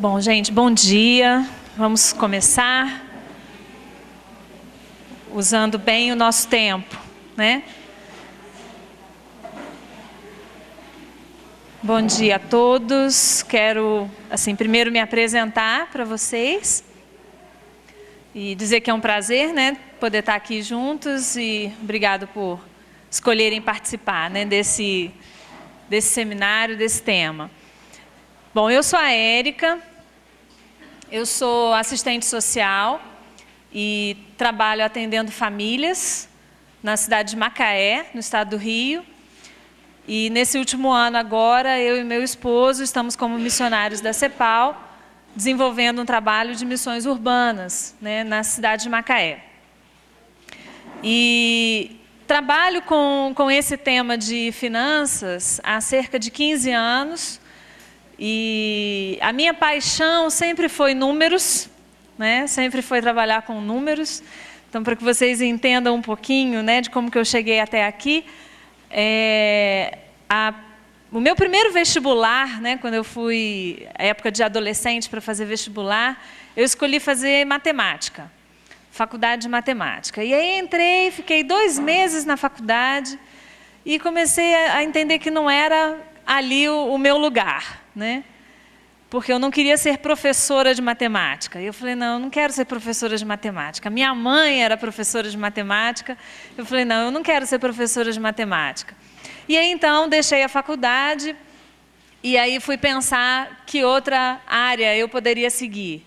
Bom, gente, bom dia. Vamos começar usando bem o nosso tempo, né? Bom dia a todos. Quero, primeiro me apresentar para vocês e dizer que é um prazer, né, poder estar aqui juntos e obrigado por escolherem participar, né, desse seminário, desse tema. Bom, eu sou a Érica, eu sou assistente social e trabalho atendendo famílias na cidade de Macaé, no estado do Rio. E nesse último ano agora, eu e meu esposo estamos como missionários da CEPAL, desenvolvendo um trabalho de missões urbanas, né, na cidade de Macaé. E trabalho com esse tema de finanças há cerca de 15 anos. E a minha paixão sempre foi números, né? Sempre foi trabalhar com números. Então, para que vocês entendam um pouquinho, né, de como que eu cheguei até aqui, o meu primeiro vestibular, né, quando eu fui, época de adolescente, para fazer vestibular, eu escolhi fazer matemática, faculdade de matemática. E aí entrei, fiquei 2 meses na faculdade e comecei a entender que não era ali o meu lugar, né? Porque eu não queria ser professora de matemática. E eu falei, não, eu não quero ser professora de matemática. Minha mãe era professora de matemática. Eu falei, não, eu não quero ser professora de matemática. E aí, então, deixei a faculdade e aí fui pensar que outra área eu poderia seguir.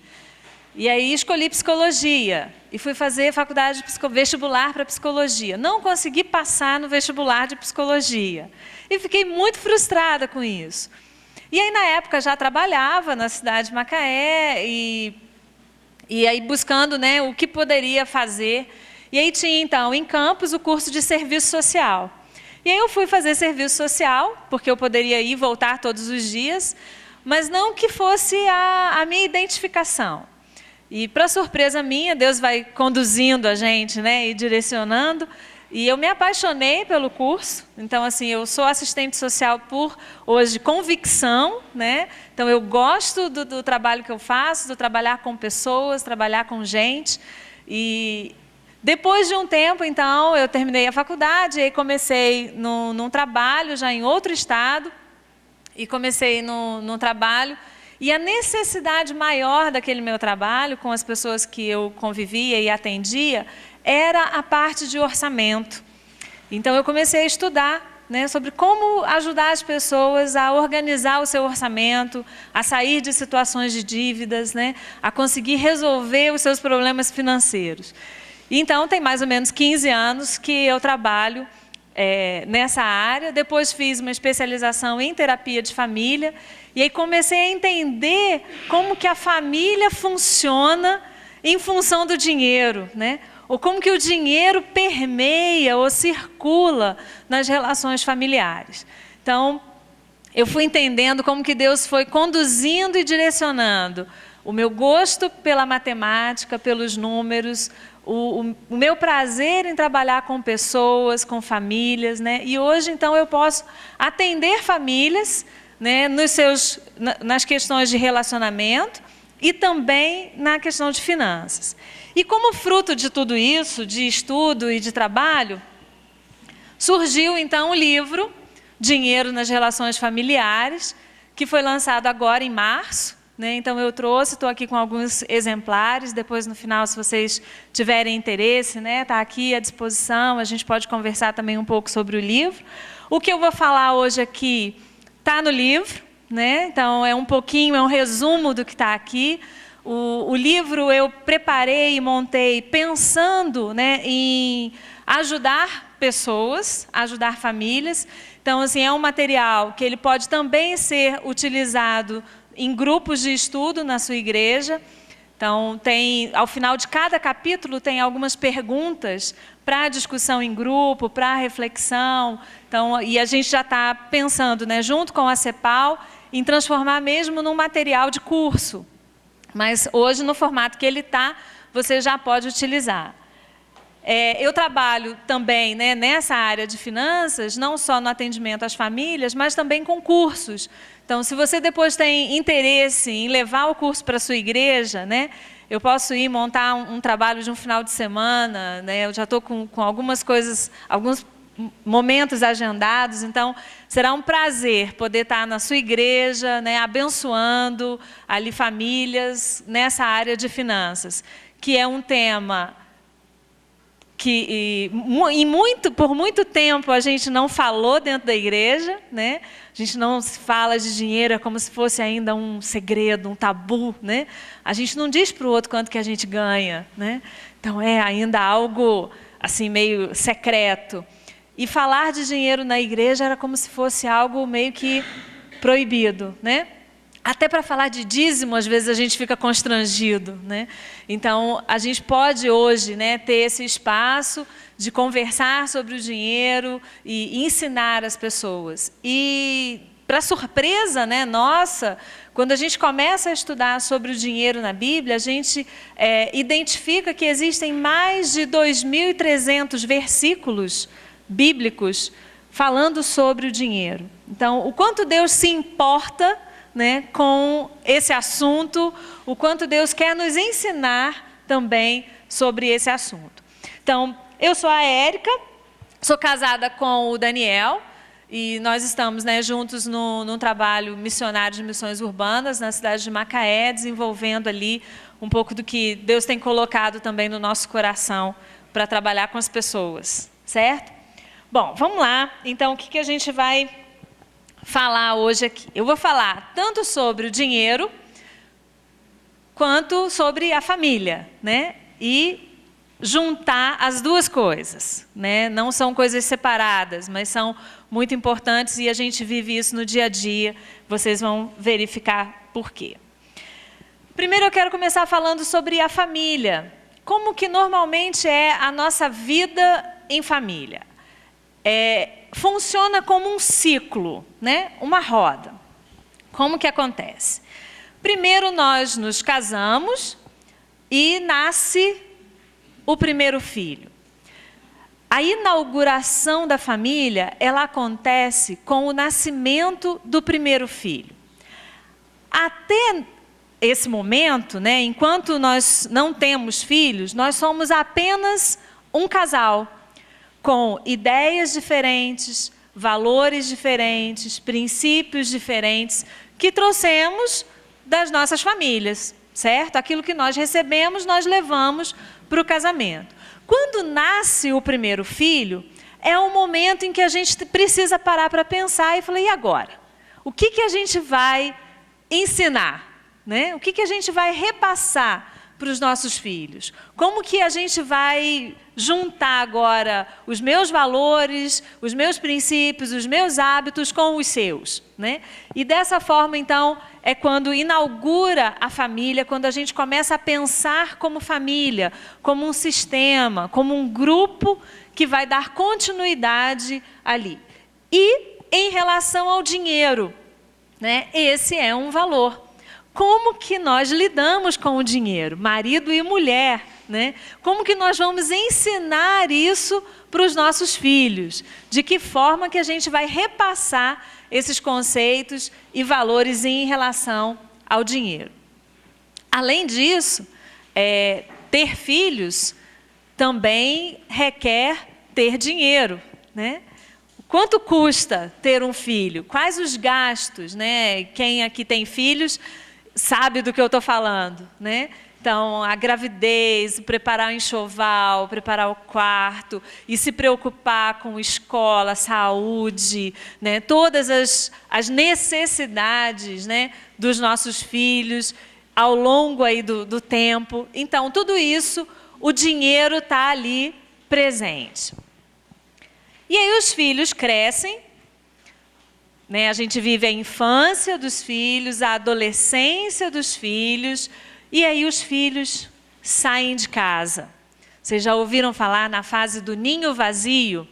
E aí escolhi psicologia e fui fazer faculdade de vestibular para psicologia. Não consegui passar no vestibular de psicologia. E fiquei muito frustrada com isso. E aí, na época, já trabalhava na cidade de Macaé e aí buscando, né, o que poderia fazer. E aí tinha, então, em Campos, o curso de serviço social. E aí eu fui fazer serviço social, porque eu poderia ir e voltar todos os dias, mas não que fosse a minha identificação. E, para surpresa minha, Deus vai conduzindo a gente, né, e direcionando. E eu me apaixonei pelo curso. Então, eu sou assistente social por, hoje, convicção, né? Então, eu gosto do trabalho que eu faço, do trabalhar com pessoas, trabalhar com gente. E depois de um tempo, então, eu terminei a faculdade e aí comecei num trabalho já em outro estado. E comecei num trabalho. E a necessidade maior daquele meu trabalho, com as pessoas que eu convivia e atendia, era a parte de orçamento. Então, eu comecei a estudar, né, sobre como ajudar as pessoas a organizar o seu orçamento, a sair de situações de dívidas, né, a conseguir resolver os seus problemas financeiros. Então, tem mais ou menos 15 anos que eu trabalho nessa área. Depois fiz uma especialização em terapia de família e aí comecei a entender como que a família funciona em função do dinheiro, né? Ou como que o dinheiro permeia ou circula nas relações familiares. Então, eu fui entendendo como que Deus foi conduzindo e direcionando o meu gosto pela matemática, pelos números, o meu prazer em trabalhar com pessoas, com famílias, né? E hoje, então, eu posso atender famílias, né, nas questões de relacionamento e também na questão de finanças. E como fruto de tudo isso, de estudo e de trabalho, surgiu então o livro Dinheiro nas Relações Familiares, que foi lançado agora em março, né? Então eu trouxe, estou aqui com alguns exemplares, depois no final, se vocês tiverem interesse, né, está aqui à disposição, a gente pode conversar também um pouco sobre o livro. O que eu vou falar hoje aqui está no livro, né? Então é um resumo do que está aqui. O livro eu preparei e montei pensando, né, em ajudar pessoas, ajudar famílias. Então, é um material que ele pode também ser utilizado em grupos de estudo na sua igreja. Então, ao final de cada capítulo, tem algumas perguntas para discussão em grupo, para reflexão. Então, e a gente já está pensando, né, junto com a CEPAL, em transformar mesmo num material de curso. Mas hoje, no formato que ele está, você já pode utilizar. Eu trabalho também, né, nessa área de finanças, não só no atendimento às famílias, mas também com cursos. Então, se você depois tem interesse em levar o curso para a sua igreja, né, eu posso ir montar um trabalho de um final de semana, né, eu já estou com algumas coisas, alguns momentos agendados, então será um prazer poder estar na sua igreja, né, abençoando ali famílias nessa área de finanças, que é um tema que por muito tempo a gente não falou dentro da igreja, né? A gente não fala de dinheiro, é como se fosse ainda um segredo, um tabu, né? A gente não diz para o outro quanto que a gente ganha, né? Então é ainda algo assim meio secreto. E falar de dinheiro na igreja era como se fosse algo meio que proibido, né? Até para falar de dízimo, às vezes a gente fica constrangido, né? Então, a gente pode hoje, né, ter esse espaço de conversar sobre o dinheiro e ensinar as pessoas. E, para surpresa, né, nossa, quando a gente começa a estudar sobre o dinheiro na Bíblia, a gente identifica que existem mais de 2.300 versículos bíblicos falando sobre o dinheiro. Então, o quanto Deus se importa, né, com esse assunto, o quanto Deus quer nos ensinar também sobre esse assunto. Então, eu sou a Érica, sou casada com o Daniel, e nós estamos, né, juntos num trabalho missionário de missões urbanas na cidade de Macaé, desenvolvendo ali um pouco do que Deus tem colocado também no nosso coração para trabalhar com as pessoas, certo? Bom, vamos lá. Então, o que a gente vai falar hoje aqui? Eu vou falar tanto sobre o dinheiro quanto sobre a família, né? E juntar as duas coisas, né? Não são coisas separadas, mas são muito importantes e a gente vive isso no dia a dia. Vocês vão verificar por quê. Primeiro eu quero começar falando sobre a família. Como que normalmente é a nossa vida em família? Funciona como um ciclo, né? Uma roda. Como que acontece? Primeiro nós nos casamos e nasce o primeiro filho. A inauguração da família, ela acontece com o nascimento do primeiro filho. Até esse momento, né, enquanto nós não temos filhos, nós somos apenas um casal, com ideias diferentes, valores diferentes, princípios diferentes, que trouxemos das nossas famílias, certo? Aquilo que nós recebemos, nós levamos para o casamento. Quando nasce o primeiro filho, é um momento em que a gente precisa parar para pensar e falar, e agora? O que a gente vai ensinar, né? O que a gente vai repassar para os nossos filhos? Como que a gente vai juntar agora os meus valores, os meus princípios, os meus hábitos com os seus, né? E dessa forma, então, é quando inaugura a família, quando a gente começa a pensar como família, como um sistema, como um grupo que vai dar continuidade ali. E em relação ao dinheiro, né? Esse é um valor. Como que nós lidamos com o dinheiro? Marido e mulher, né? Como que nós vamos ensinar isso para os nossos filhos? De que forma que a gente vai repassar esses conceitos e valores em relação ao dinheiro? Além disso, ter filhos também requer ter dinheiro, né? Quanto custa ter um filho? Quais os gastos, né? Quem aqui tem filhos sabe do que eu estou falando, né? Então, a gravidez, preparar o enxoval, preparar o quarto, e se preocupar com escola, saúde, né? Todas as necessidades, né, dos nossos filhos ao longo aí do tempo. Então, tudo isso, o dinheiro está ali presente. E aí os filhos crescem, né? A gente vive a infância dos filhos, a adolescência dos filhos, e aí os filhos saem de casa. Vocês já ouviram falar na fase do ninho vazio?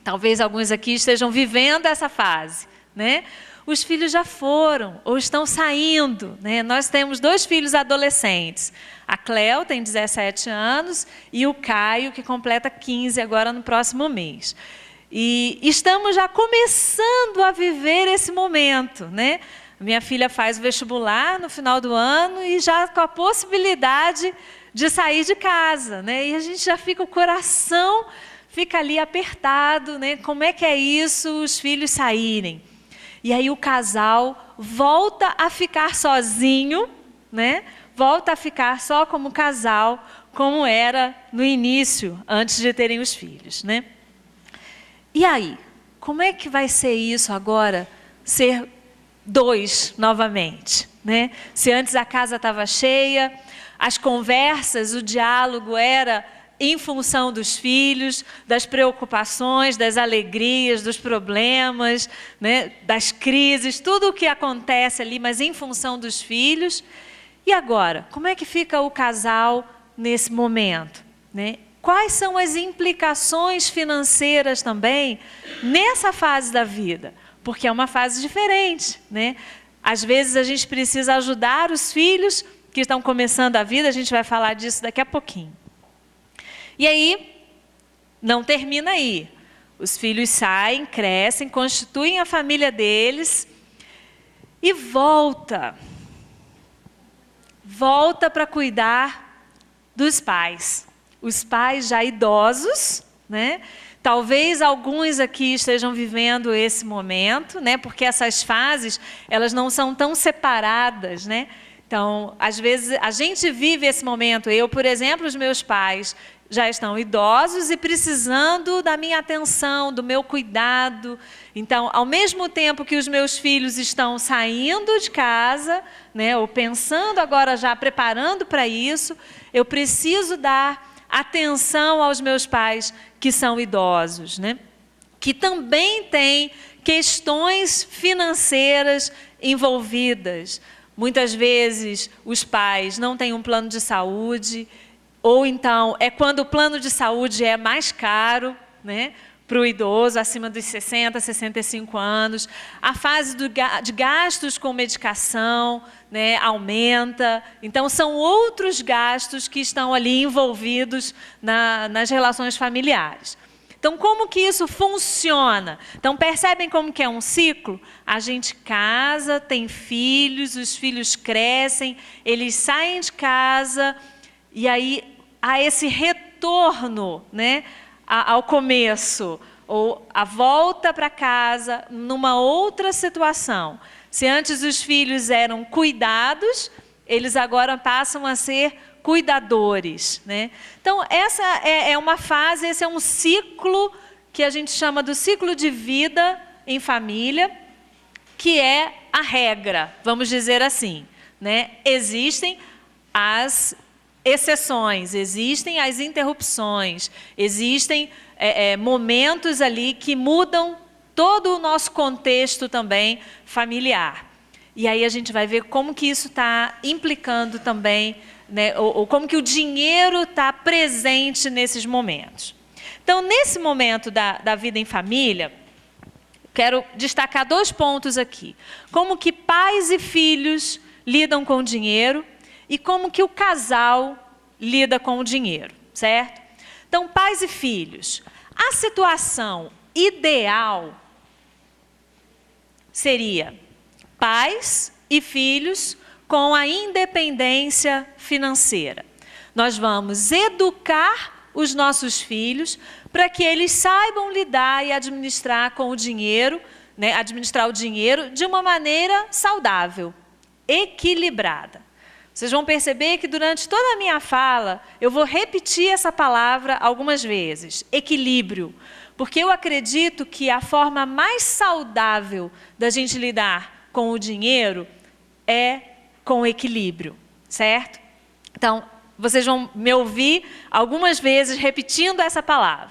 Talvez alguns aqui estejam vivendo essa fase, né? os filhos já foram ou estão saindo, né? Nós temos 2 filhos adolescentes. A Cleo tem 17 anos e o Caio, que completa 15 agora no próximo mês. E estamos já começando a viver esse momento, né? Minha filha faz o vestibular no final do ano e já com a possibilidade de sair de casa, né? E a gente já fica, o coração fica ali apertado, né? Como é que é isso, os filhos saírem? E aí o casal volta a ficar sozinho, né? Volta a ficar só como casal, como era no início, antes de terem os filhos, né? E aí, como é que vai ser isso agora, ser 2 novamente, né? Se antes a casa estava cheia, as conversas, o diálogo era em função dos filhos, das preocupações, das alegrias, dos problemas, né? Das crises, tudo o que acontece ali, mas em função dos filhos. E agora, como é que fica o casal nesse momento, né? Quais são as implicações financeiras também nessa fase da vida? Porque é uma fase diferente, né? Às vezes a gente precisa ajudar os filhos que estão começando a vida, a gente vai falar disso daqui a pouquinho. E aí, não termina aí. Os filhos saem, crescem, constituem a família deles e volta para cuidar dos pais. Os pais já idosos, né? Talvez alguns aqui estejam vivendo esse momento, né? Porque essas fases, elas não são tão separadas, né? Então, às vezes, a gente vive esse momento. Eu, por exemplo, os meus pais já estão idosos e precisando da minha atenção, do meu cuidado. Então, ao mesmo tempo que os meus filhos estão saindo de casa, né? Ou pensando agora já, preparando para isso, eu preciso dar atenção aos meus pais que são idosos, né? Que também têm questões financeiras envolvidas. Muitas vezes os pais não têm um plano de saúde, ou então é quando o plano de saúde é mais caro, né? Para o idoso acima dos 60, 65 anos. A fase de gastos com medicação, né, aumenta. Então, são outros gastos que estão ali envolvidos nas relações familiares. Então, como que isso funciona? Então, percebem como que é um ciclo? A gente casa, tem filhos, os filhos crescem, eles saem de casa, e aí há esse retorno, né, ao começo, ou a volta para casa numa outra situação. Se antes os filhos eram cuidados, eles agora passam a ser cuidadores, né? Então, essa é uma fase, esse é um ciclo que a gente chama do ciclo de vida em família, que é a regra, vamos dizer assim, né? Existem as exceções, existem as interrupções, existem momentos ali que mudam todo o nosso contexto também familiar. E aí a gente vai ver como que isso está implicando também, né, ou como que o dinheiro está presente nesses momentos. Então, nesse momento da vida em família, quero destacar 2 pontos aqui. Como que pais e filhos lidam com o dinheiro e como que o casal lida com o dinheiro, certo? Então, pais e filhos. A situação ideal seria pais e filhos com a independência financeira. Nós vamos educar os nossos filhos para que eles saibam lidar e administrar com o dinheiro, né, administrar o dinheiro de uma maneira saudável, equilibrada. Vocês vão perceber que durante toda a minha fala, eu vou repetir essa palavra algumas vezes, equilíbrio, porque eu acredito que a forma mais saudável da gente lidar com o dinheiro é com equilíbrio, certo? Então, vocês vão me ouvir algumas vezes repetindo essa palavra,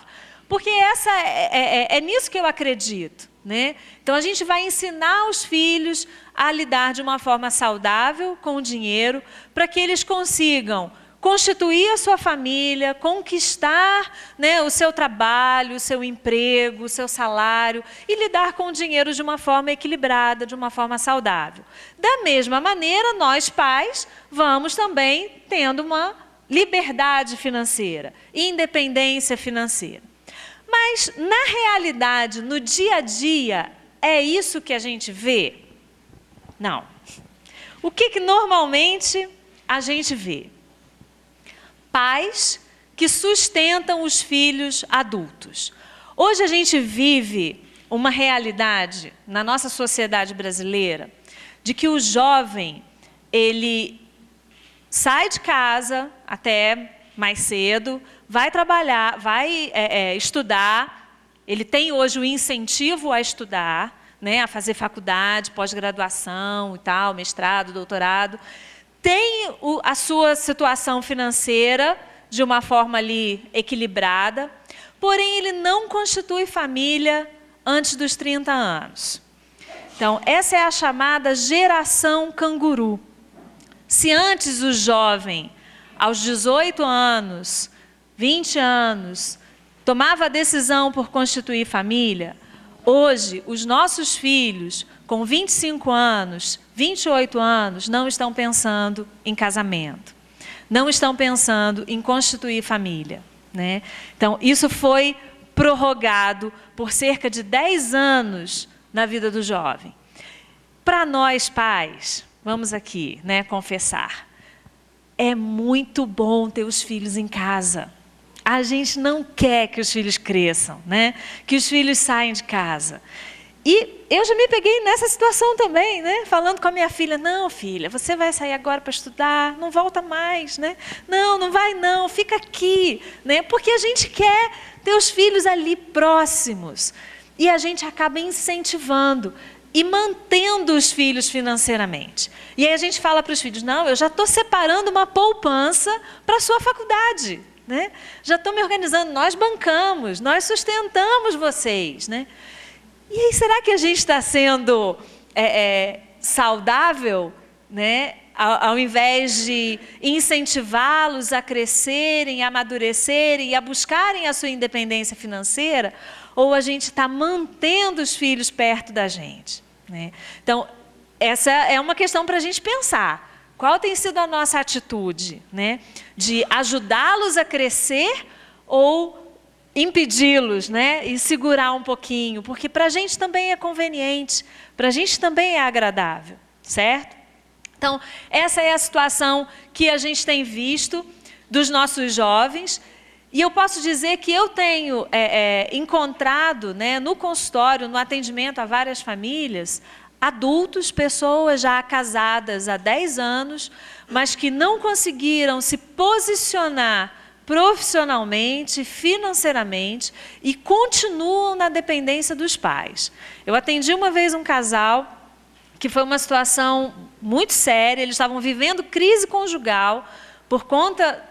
porque é nisso que eu acredito, né? Então, a gente vai ensinar os filhos a lidar de uma forma saudável com o dinheiro, para que eles consigam constituir a sua família, conquistar, né, o seu trabalho, o seu emprego, o seu salário e lidar com o dinheiro de uma forma equilibrada, de uma forma saudável. Da mesma maneira, nós pais vamos também tendo uma liberdade financeira, independência financeira. Mas, na realidade, no dia a dia, é isso que a gente vê? Não. O que normalmente a gente vê? Pais que sustentam os filhos adultos. Hoje a gente vive uma realidade na nossa sociedade brasileira de que o jovem, ele sai de casa até mais cedo, vai trabalhar, vai estudar, ele tem hoje o incentivo a estudar, né, a fazer faculdade, pós-graduação e tal, mestrado, doutorado, tem a sua situação financeira de uma forma ali equilibrada, porém ele não constitui família antes dos 30 anos. Então, essa é a chamada geração canguru. Se antes o jovem, aos 18 anos, 20 anos, tomava a decisão por constituir família, hoje os nossos filhos, com 25 anos, 28 anos, não estão pensando em casamento, não estão pensando em constituir família, né? Então, isso foi prorrogado por cerca de 10 anos na vida do jovem. Para nós pais, vamos aqui, né, confessar, é muito bom ter os filhos em casa. A gente não quer que os filhos cresçam, né? Que os filhos saiam de casa. E eu já me peguei nessa situação também, né? Falando com a minha filha, não, filha, você vai sair agora para estudar, não volta mais, né? Não, não vai não, fica aqui, né? Porque a gente quer ter os filhos ali próximos. E a gente acaba incentivando e mantendo os filhos financeiramente. E aí a gente fala para os filhos, não, eu já estou separando uma poupança para a sua faculdade, né? Já estou me organizando, nós bancamos, nós sustentamos vocês, né? E aí, será que a gente está sendo saudável, né? Ao invés de incentivá-los a crescerem, a amadurecerem e a buscarem a sua independência financeira, ou a gente está mantendo os filhos perto da gente, né? Então, essa é uma questão para a gente pensar. Qual tem sido a nossa atitude, né? De ajudá-los a crescer ou impedi-los, né? E segurar um pouquinho, porque para a gente também é conveniente, para a gente também é agradável, certo? Então, essa é a situação que a gente tem visto dos nossos jovens. E eu posso dizer que eu tenho encontrado, né, no consultório, no atendimento a várias famílias, adultos, pessoas já casadas há 10 anos, mas que não conseguiram se posicionar profissionalmente, financeiramente e continuam na dependência dos pais. Eu atendi uma vez um casal que foi uma situação muito séria, eles estavam vivendo crise conjugal por conta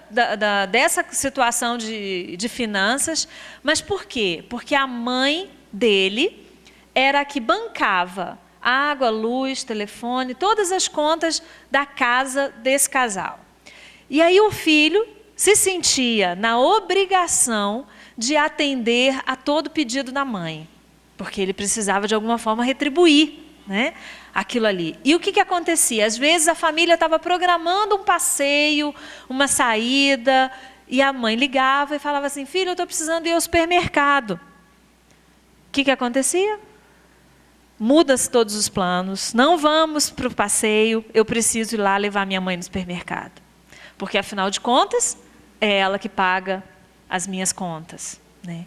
dessa situação de finanças, mas por quê? Porque a mãe dele era a que bancava água, luz, telefone, todas as contas da casa desse casal. E aí o filho se sentia na obrigação de atender a todo pedido da mãe, porque ele precisava de alguma forma retribuir, né, aquilo ali. E o que acontecia? Às vezes a família estava programando um passeio, uma saída, e a mãe ligava e falava assim, filho, eu estou precisando ir ao supermercado. O que acontecia? Muda-se todos os planos, não vamos para o passeio, eu preciso ir lá levar minha mãe no supermercado. Porque, afinal de contas, é ela que paga as minhas contas, né?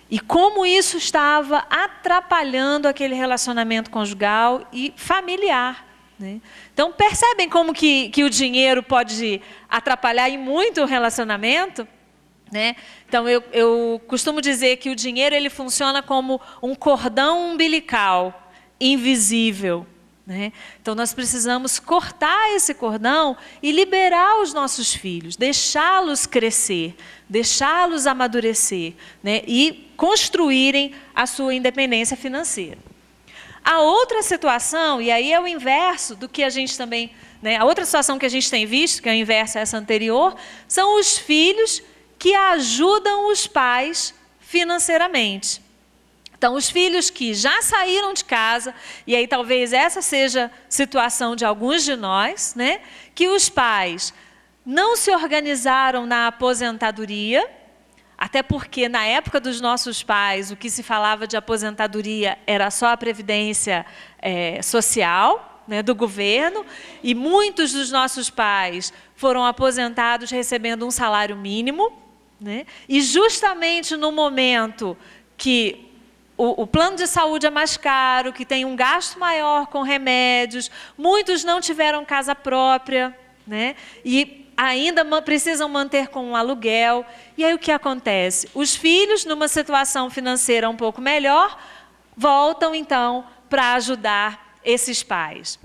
E como isso estava atrapalhando aquele relacionamento conjugal e familiar, né? Então, percebem como que o dinheiro pode atrapalhar e muito o relacionamento? Né? Então, eu costumo dizer que o dinheiro ele funciona como um cordão umbilical invisível, né? Então, nós precisamos cortar esse cordão e liberar os nossos filhos, deixá-los crescer, deixá-los amadurecer, né? E construírem a sua independência financeira. A outra situação, e aí é o inverso do que a gente também, né, a outra situação que a gente tem visto, que é o inverso a essa anterior, são os filhos que ajudam os pais financeiramente. Então, os filhos que já saíram de casa, e aí talvez essa seja a situação de alguns de nós, né, que os pais não se organizaram na aposentadoria, até porque na época dos nossos pais o que se falava de aposentadoria era só a previdência social, né, do governo, e muitos dos nossos pais foram aposentados recebendo um salário mínimo, né, e justamente no momento que o plano de saúde é mais caro, que tem um gasto maior com remédios, muitos não tiveram casa própria, né, e ainda precisam manter com um aluguel. E aí o que acontece? Os filhos, numa situação financeira um pouco melhor, voltam então para ajudar esses pais.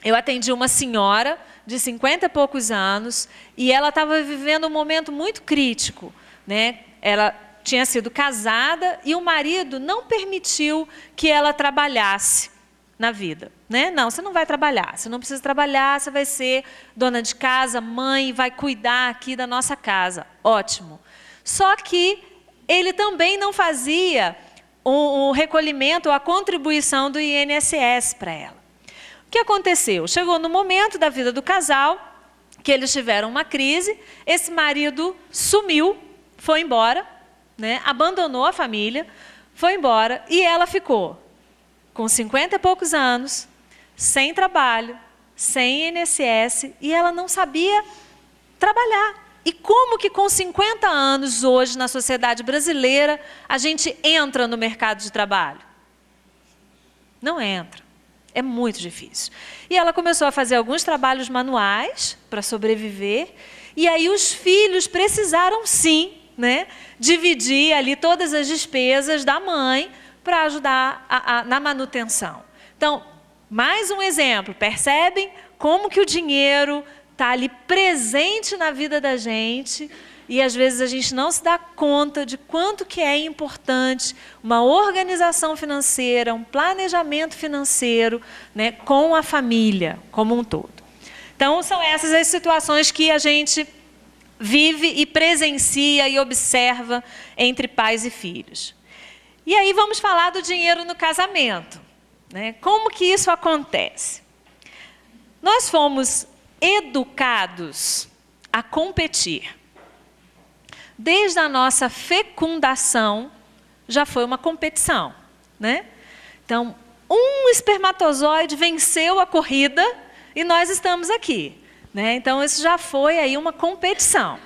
Eu atendi uma senhora de 50 e poucos anos e ela estava vivendo um momento muito crítico, né? Ela tinha sido casada e o marido não permitiu que ela trabalhasse na vida, né? Não, você não vai trabalhar, você não precisa trabalhar, você vai ser dona de casa, mãe, vai cuidar aqui da nossa casa. Ótimo. Só que ele também não fazia o recolhimento, a contribuição do INSS para ela. O que aconteceu? Chegou no momento da vida do casal, que eles tiveram uma crise, esse marido sumiu, foi embora, né? Abandonou a família, foi embora e ela ficou com 50 e poucos anos, sem trabalho, sem INSS, e ela não sabia trabalhar. E como que com 50 anos, hoje, na sociedade brasileira, a gente entra no mercado de trabalho? Não entra. É muito difícil. E ela começou a fazer alguns trabalhos manuais para sobreviver, e aí os filhos precisaram, sim, né, dividir ali todas as despesas da mãe para ajudar na manutenção. Então, mais um exemplo, percebem como que o dinheiro está ali presente na vida da gente e às vezes a gente não se dá conta de quanto que é importante uma organização financeira, um planejamento financeiro, né, com a família como um todo. Então, são essas as situações que a gente vive e presencia e observa entre pais e filhos. E aí vamos falar do dinheiro no casamento, né? Como que isso acontece? Nós fomos educados a competir. Desde a nossa fecundação, já foi uma competição, né? Então, um espermatozoide venceu a corrida e nós estamos aqui, né? Então, isso já foi aí uma competição.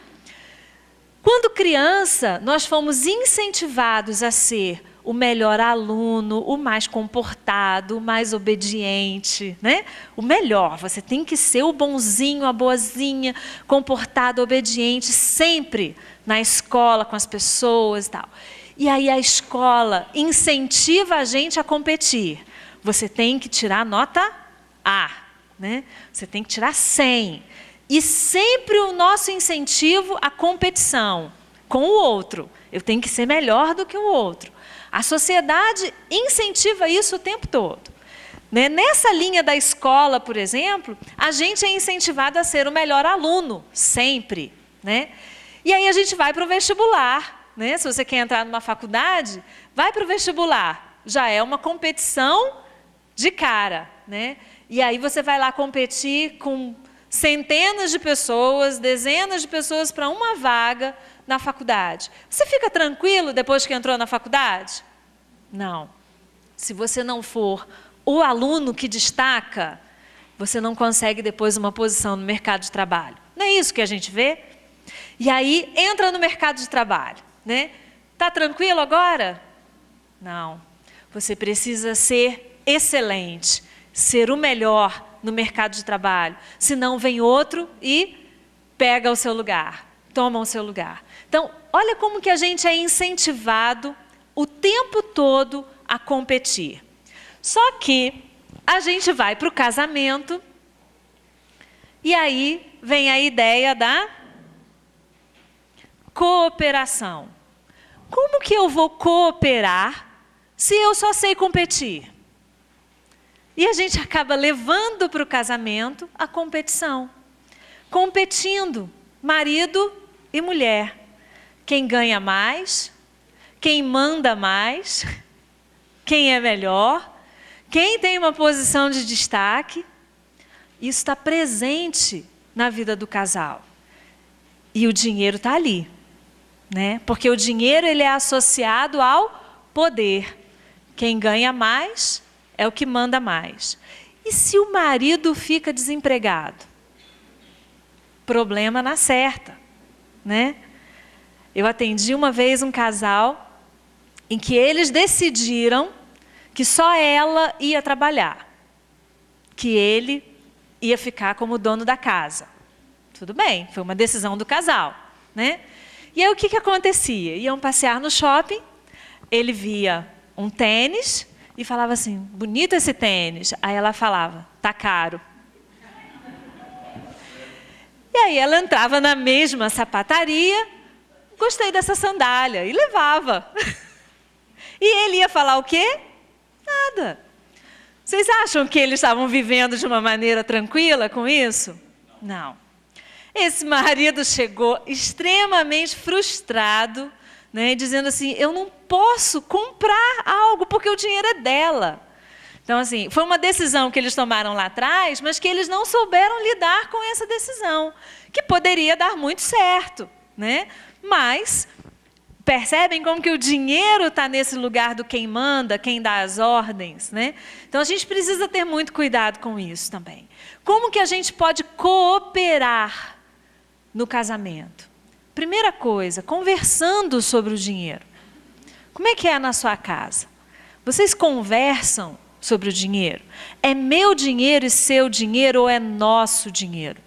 Quando criança, nós fomos incentivados a ser o melhor aluno, o mais comportado, o mais obediente, né? O melhor, você tem que ser o bonzinho, a boazinha, comportado, obediente, sempre na escola, com as pessoas e tal. E aí a escola incentiva a gente a competir. Você tem que tirar nota A, né? Você tem que tirar 100. E sempre o nosso incentivo à competição com o outro. Eu tenho que ser melhor do que o outro. A sociedade incentiva isso o tempo todo, né? Nessa linha da escola, por exemplo, a gente é incentivado a ser o melhor aluno, sempre, né? E aí a gente vai para o vestibular, né? Se você quer entrar numa faculdade, vai para o vestibular. Já é uma competição de cara, né? E aí você vai lá competir com centenas de pessoas, dezenas de pessoas para uma vaga na faculdade. Você fica tranquilo depois que entrou na faculdade? Não. Se você não for o aluno que destaca, você não consegue depois uma posição no mercado de trabalho. Não é isso que a gente vê? E aí entra no mercado de trabalho, né? Tá tranquilo agora? Não. Você precisa ser excelente, ser o melhor no mercado de trabalho. Senão vem outro e pega o seu lugar, toma o seu lugar. Então, olha como que a gente é incentivado o tempo todo a competir. Só que a gente vai para o casamento e aí vem a ideia da cooperação. Como que eu vou cooperar se eu só sei competir? E a gente acaba levando para o casamento a competição. Competindo, marido e mulher. Quem ganha mais, quem manda mais, quem é melhor, quem tem uma posição de destaque. Isso está presente na vida do casal. E o dinheiro está ali, né? Porque o dinheiro ele é associado ao poder. Quem ganha mais é o que manda mais. E se o marido fica desempregado? Problema na certa, né? Eu atendi uma vez um casal em que eles decidiram que só ela ia trabalhar, que ele ia ficar como dono da casa. Tudo bem, foi uma decisão do casal, né? E aí o que acontecia? Iam passear no shopping, ele via um tênis e falava assim, bonito esse tênis. Aí ela falava, tá caro. E aí ela entrava na mesma sapataria, gostei dessa sandália, e levava. E ele ia falar o quê? Nada. Vocês acham que eles estavam vivendo de uma maneira tranquila com isso? Não. Esse marido chegou extremamente frustrado, né, dizendo assim, eu não posso comprar algo porque o dinheiro é dela. Então, assim, foi uma decisão que eles tomaram lá atrás, mas que eles não souberam lidar com essa decisão, que poderia dar muito certo, né? Mas percebem como que o dinheiro está nesse lugar do quem manda, quem dá as ordens, né? Então, a gente precisa ter muito cuidado com isso também. Como que a gente pode cooperar no casamento? Primeira coisa, conversando sobre o dinheiro. Como é que é na sua casa? Vocês conversam sobre o dinheiro? É meu dinheiro e seu dinheiro ou é nosso dinheiro?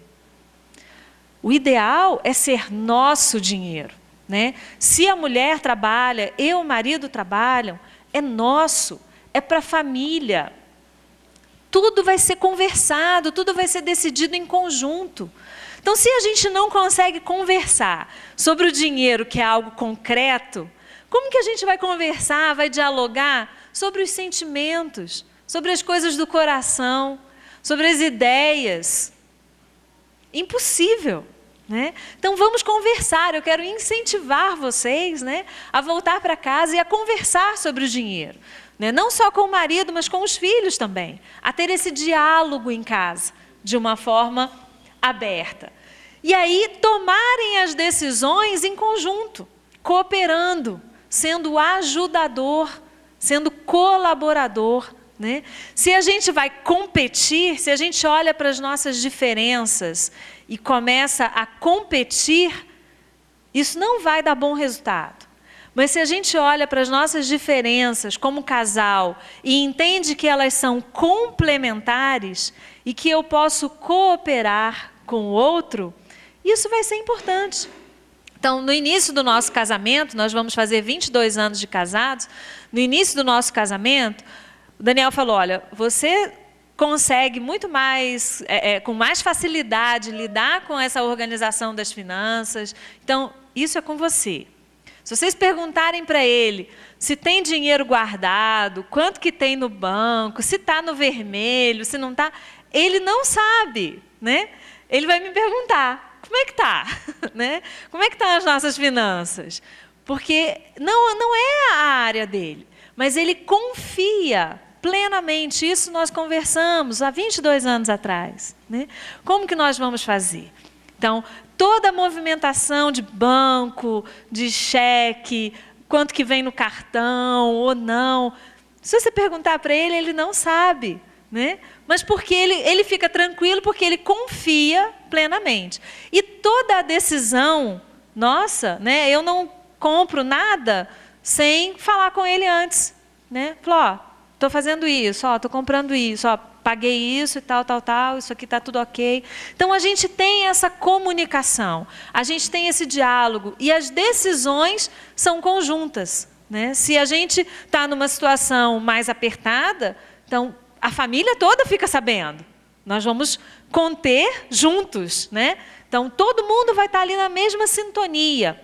O ideal é ser nosso dinheiro, né? Se a mulher trabalha, eu e o marido trabalham, é nosso, é para a família. Tudo vai ser conversado, tudo vai ser decidido em conjunto. Então, se a gente não consegue conversar sobre o dinheiro, que é algo concreto, como que a gente vai conversar, vai dialogar sobre os sentimentos, sobre as coisas do coração, sobre as ideias? Impossível, né? Então, vamos conversar. Eu quero incentivar vocês, né, a voltar para casa e a conversar sobre o dinheiro. Né? Não só com o marido, mas com os filhos também. A ter esse diálogo em casa, de uma forma aberta. E aí tomarem as decisões em conjunto, cooperando, sendo ajudador, sendo colaborador, né? Se a gente vai competir, se a gente olha para as nossas diferenças e começa a competir, isso não vai dar bom resultado. Mas se a gente olha para as nossas diferenças como casal e entende que elas são complementares e que eu posso cooperar com o outro, isso vai ser importante. Então, no início do nosso casamento, nós vamos fazer 22 anos de casados, no início do nosso casamento, o Daniel falou, olha, você consegue muito mais, com mais facilidade, lidar com essa organização das finanças, então, isso é com você. Se vocês perguntarem para ele se tem dinheiro guardado, quanto que tem no banco, se está no vermelho, se não está, ele não sabe, né? Ele vai me perguntar, como é que está? Né? Como é que estão as nossas finanças? Porque não é a área dele, mas ele confia plenamente. Isso nós conversamos há 22 anos atrás, né? Como que nós vamos fazer? Então, toda a movimentação de banco, de cheque, quanto que vem no cartão ou não, se você perguntar para ele, ele não sabe, né? Mas porque ele fica tranquilo, porque ele confia plenamente. E toda a decisão nossa, né? Eu não compro nada sem falar com ele antes, né? Falou, ó, estou fazendo isso, ó, estou comprando isso, ó, paguei isso e tal, isso aqui está tudo ok. Então, a gente tem essa comunicação, a gente tem esse diálogo e as decisões são conjuntas, né? Se a gente está numa situação mais apertada, então, a família toda fica sabendo. Nós vamos conter juntos, né? Então, todo mundo vai estar ali na mesma sintonia.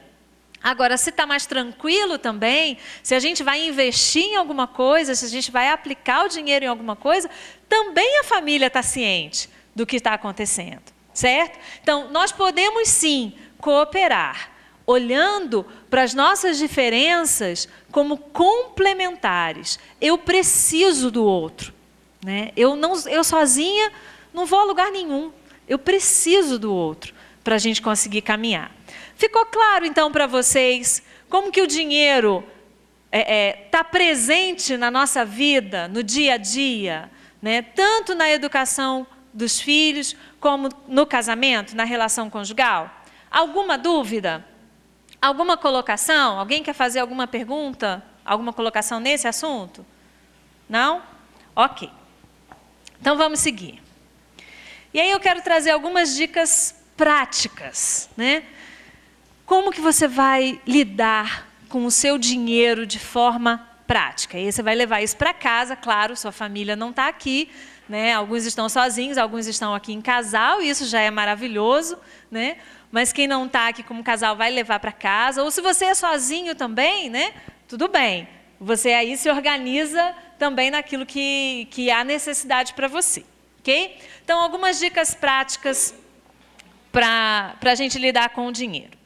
Agora, se está mais tranquilo também, se a gente vai investir em alguma coisa, se a gente vai aplicar o dinheiro em alguma coisa, também a família está ciente do que está acontecendo, certo? Então, nós podemos sim cooperar, olhando para as nossas diferenças como complementares. Eu preciso do outro, né? Eu sozinha não vou a lugar nenhum. Eu preciso do outro para a gente conseguir caminhar. Ficou claro, então, para vocês como que o dinheiro está presente na nossa vida, no dia a dia, né? Tanto na educação dos filhos, como no casamento, na relação conjugal? Alguma dúvida? Alguma colocação? Alguém quer fazer alguma pergunta? Alguma colocação nesse assunto? Não? Ok. Então, vamos seguir. E aí eu quero trazer algumas dicas práticas, né? Como que você vai lidar com o seu dinheiro de forma prática? E aí você vai levar isso para casa, claro, sua família não está aqui, né? Alguns estão sozinhos, alguns estão aqui em casal, e isso já é maravilhoso, né? Mas quem não está aqui como casal vai levar para casa, ou se você é sozinho também, né? Tudo bem, você aí se organiza também naquilo que há necessidade para você, ok? Então, algumas dicas práticas para a gente lidar com o dinheiro.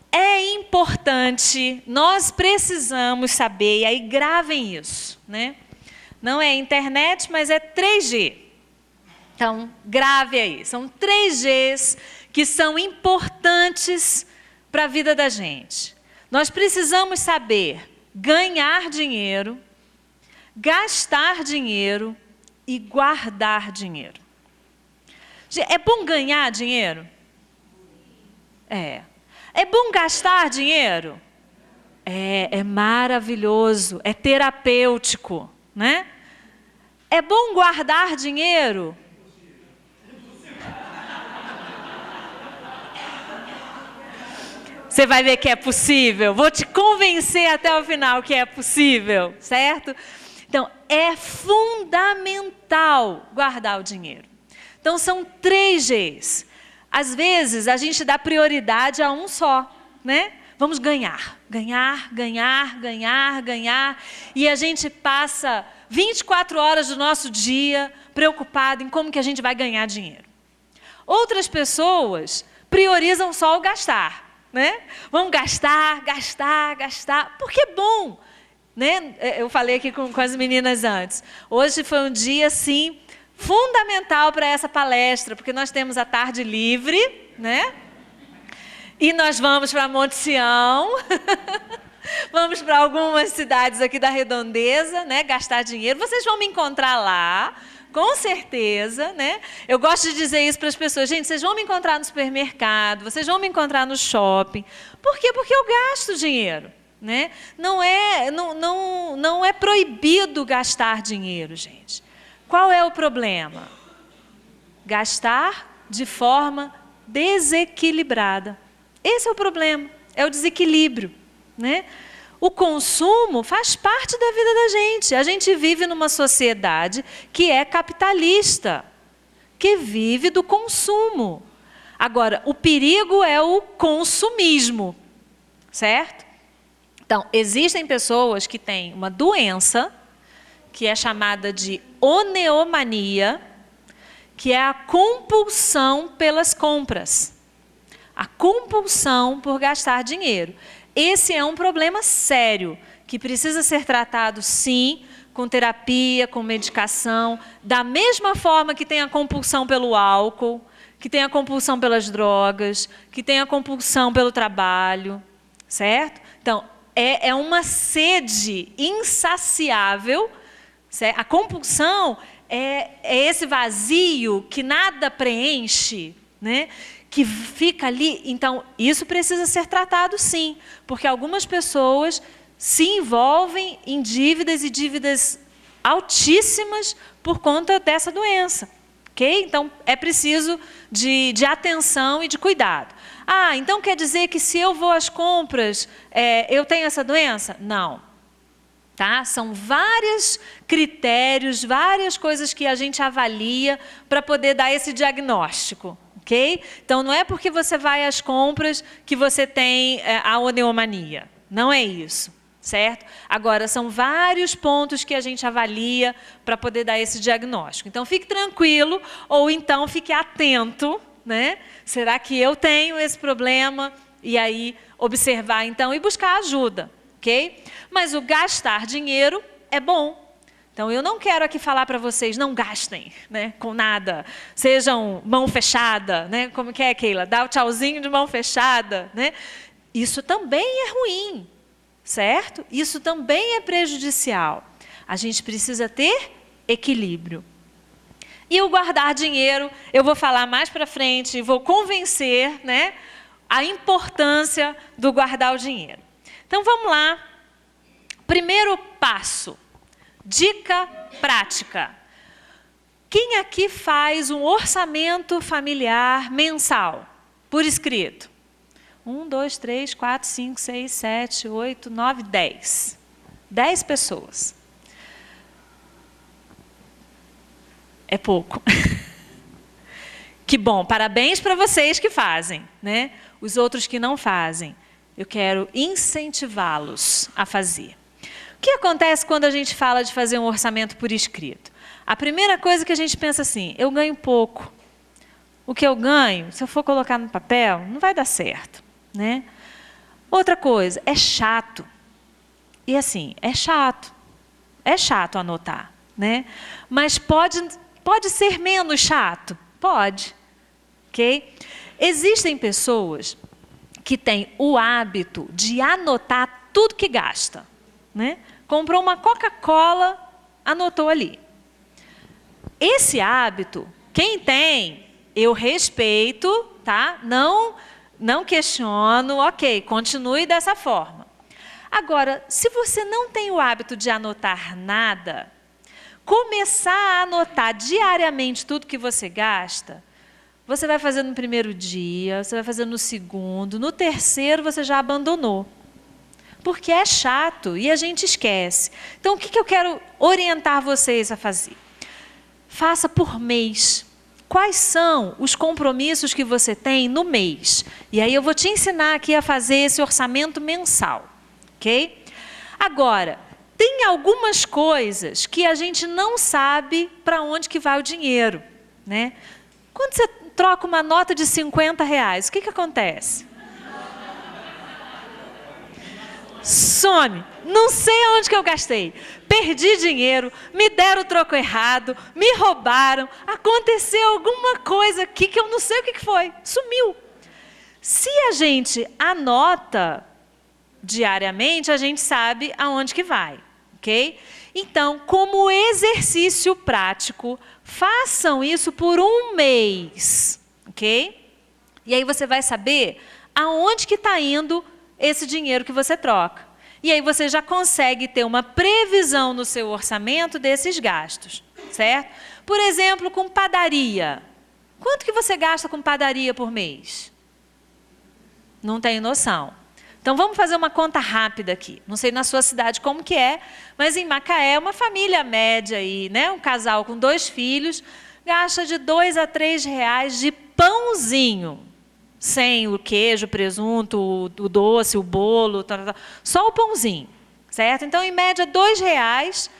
É importante, nós precisamos saber, e aí gravem isso, né? Não é internet, mas é 3G. Então, grave aí. São 3Gs que são importantes para a vida da gente. Nós precisamos saber ganhar dinheiro, gastar dinheiro e guardar dinheiro. É bom ganhar dinheiro? É. É bom gastar dinheiro? É maravilhoso, é terapêutico, né? É bom guardar dinheiro? Você vai ver que é possível. Vou te convencer até o final que é possível, certo? Então, é fundamental guardar o dinheiro. Então, são 3Gs. Às vezes, a gente dá prioridade a um só, né? Vamos ganhar, ganhar, ganhar, ganhar, ganhar. E a gente passa 24 horas do nosso dia preocupado em como que a gente vai ganhar dinheiro. Outras pessoas priorizam só o gastar, né? Vamos gastar, gastar, gastar, porque é bom, né? Eu falei aqui com as meninas antes. Hoje foi um dia, assim, fundamental para essa palestra, porque nós temos a tarde livre, né? E nós vamos para Monte Sião, vamos para algumas cidades aqui da Redondeza, né? Gastar dinheiro. Vocês vão me encontrar lá, com certeza, né? Eu gosto de dizer isso para as pessoas. Gente, vocês vão me encontrar no supermercado, vocês vão me encontrar no shopping. Por quê? Porque eu gasto dinheiro, né? Não é proibido gastar dinheiro, gente. Qual é o problema? Gastar de forma desequilibrada. Esse é o problema, é o desequilíbrio, né? O consumo faz parte da vida da gente. A gente vive numa sociedade que é capitalista, que vive do consumo. Agora, o perigo é o consumismo, certo? Então, existem pessoas que têm uma doença que é chamada de oneomania, que é a compulsão pelas compras. A compulsão por gastar dinheiro. Esse é um problema sério, que precisa ser tratado, sim, com terapia, com medicação, da mesma forma que tem a compulsão pelo álcool, que tem a compulsão pelas drogas, que tem a compulsão pelo trabalho, certo? Então, é uma sede insaciável. A compulsão é esse vazio que nada preenche, né? Que fica ali. Então, isso precisa ser tratado, sim, porque algumas pessoas se envolvem em dívidas e dívidas altíssimas por conta dessa doença, ok? Então, é preciso de atenção e de cuidado. Ah, então quer dizer que se eu vou às compras, eu tenho essa doença? Não. Tá? São vários critérios, várias coisas que a gente avalia para poder dar esse diagnóstico, ok? Então, não é porque você vai às compras que você tem a oneomania. Não é isso, certo? Agora, são vários pontos que a gente avalia para poder dar esse diagnóstico. Então, fique tranquilo ou então fique atento, né? Será que eu tenho esse problema? E aí, observar então e buscar ajuda, ok? Mas o gastar dinheiro é bom. Então, eu não quero aqui falar para vocês, não gastem, né, com nada. Sejam mão fechada, né? Como que é, Keila? Dá o tchauzinho de mão fechada, né? Isso também é ruim, certo? Isso também é prejudicial. A gente precisa ter equilíbrio. E o guardar dinheiro, eu vou falar mais para frente, vou convencer, né, a importância do guardar o dinheiro. Então, vamos lá. Primeiro passo. Dica prática. Quem aqui faz um orçamento familiar mensal, por escrito? 1, 2, 3, 4, 5, 6, 7, 8, 9, 10. 10 pessoas. É pouco. Que bom, parabéns para vocês que fazem, né? Os outros que não fazem, eu quero incentivá-los a fazer. O que acontece quando a gente fala de fazer um orçamento por escrito? A primeira coisa que a gente pensa assim, eu ganho pouco. O que eu ganho, se eu for colocar no papel, não vai dar certo, né? Outra coisa, é chato. E assim, é chato anotar, né? Mas pode ser menos chato? Pode, ok? Existem pessoas que têm o hábito de anotar tudo que gasta. Né? Comprou uma Coca-Cola, anotou ali. Esse hábito, quem tem, eu respeito, tá? Não questiono, ok, continue dessa forma. Agora, se você não tem o hábito de anotar nada, começar a anotar diariamente tudo que você gasta, você vai fazer no primeiro dia, você vai fazer no segundo, no terceiro você já abandonou. Porque é chato e a gente esquece. Então, o que eu quero orientar vocês a fazer? Faça por mês. Quais são os compromissos que você tem no mês? E aí eu vou te ensinar aqui a fazer esse orçamento mensal, ok? Agora, tem algumas coisas que a gente não sabe para onde que vai o dinheiro, né? Quando você troca uma nota de R$50, o que acontece? Some, não sei onde que eu gastei, perdi dinheiro, me deram o troco errado, me roubaram, aconteceu alguma coisa aqui que eu não sei o que foi, sumiu. Se a gente anota diariamente, a gente sabe aonde que vai, ok? Então, como exercício prático, façam isso por um mês, ok? E aí você vai saber aonde que está indo esse dinheiro que você troca. E aí você já consegue ter uma previsão no seu orçamento desses gastos, certo? Por exemplo, com padaria. Quanto que você gasta com padaria por mês? Não tenho noção. Então, vamos fazer uma conta rápida aqui. Não sei na sua cidade como que é, mas em Macaé, uma família média aí, né? Um casal com 2 filhos, gasta de R$2 a R$3 de pãozinho. Sem o queijo, o presunto, o doce, o bolo, só o pãozinho, certo? Então, em média, R$2,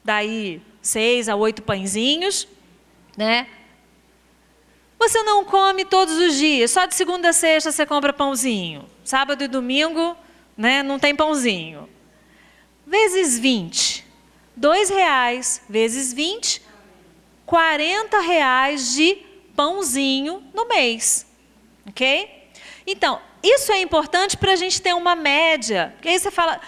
daí 6 a 8 pãezinhos, né? Você não come todos os dias, só de segunda a sexta você compra pãozinho. Sábado e domingo, né, não tem pãozinho. Vezes 20. R$2 vezes 20, R$40 de pãozinho no mês. Ok? Então, isso é importante para a gente ter uma média. Porque aí você fala,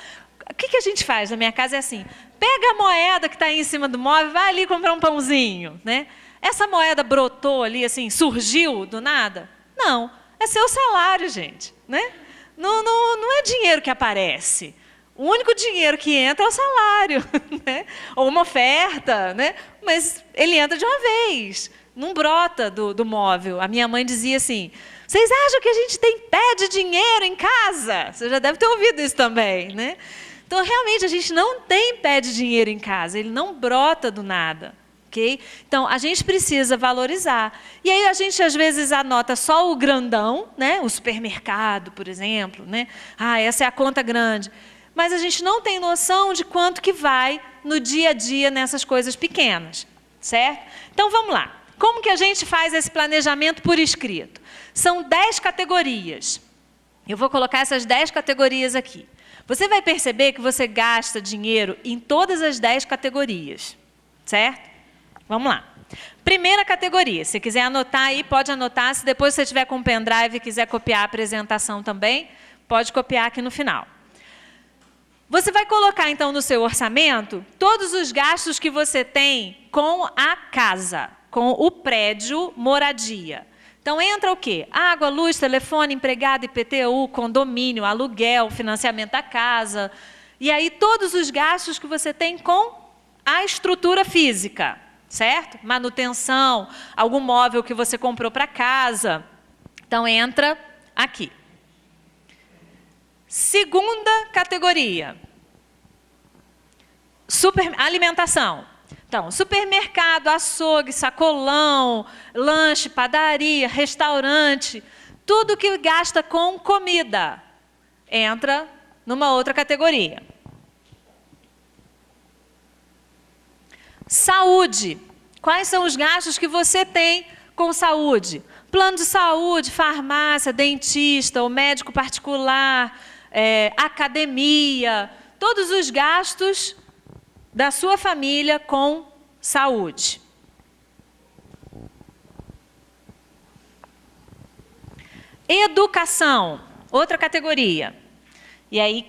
o que a gente faz na minha casa é assim, pega a moeda que está aí em cima do móvel, vai ali comprar um pãozinho, né? Essa moeda brotou ali, assim, surgiu do nada? Não, é seu salário, gente, né? Não é dinheiro que aparece. O único dinheiro que entra é o salário, né? Ou uma oferta, né? Mas ele entra de uma vez, não brota do móvel. A minha mãe dizia assim, vocês acham que a gente tem pé de dinheiro em casa? Você já deve ter ouvido isso também, né? Então, realmente, a gente não tem pé de dinheiro em casa, ele não brota do nada, ok? Então, a gente precisa valorizar. E aí a gente, às vezes, anota só o grandão, né? O supermercado, por exemplo, né? Ah, essa é a conta grande. Mas a gente não tem noção de quanto que vai no dia a dia nessas coisas pequenas, certo? Então, vamos lá. Como que a gente faz esse planejamento por escrito? São 10 categorias. Eu vou colocar essas 10 categorias aqui. Você vai perceber que você gasta dinheiro em todas as 10 categorias, certo? Vamos lá. Primeira categoria, se quiser anotar aí, pode anotar. Se depois você tiver com um pendrive e quiser copiar a apresentação também, pode copiar aqui no final. Você vai colocar, então, no seu orçamento, todos os gastos que você tem com a casa, com o prédio, moradia. Então, entra o quê? Água, luz, telefone, empregado, IPTU, condomínio, aluguel, financiamento da casa. E aí, todos os gastos que você tem com a estrutura física, certo? Manutenção, algum móvel que você comprou para casa. Então, entra aqui. Segunda categoria. Alimentação. Então, supermercado, açougue, sacolão, lanche, padaria, restaurante, tudo que gasta com comida entra numa outra categoria. Saúde. Quais são os gastos que você tem com saúde? Plano de saúde, farmácia, dentista, o médico particular, academia, todos os gastos da sua família com saúde. Educação, outra categoria. E aí,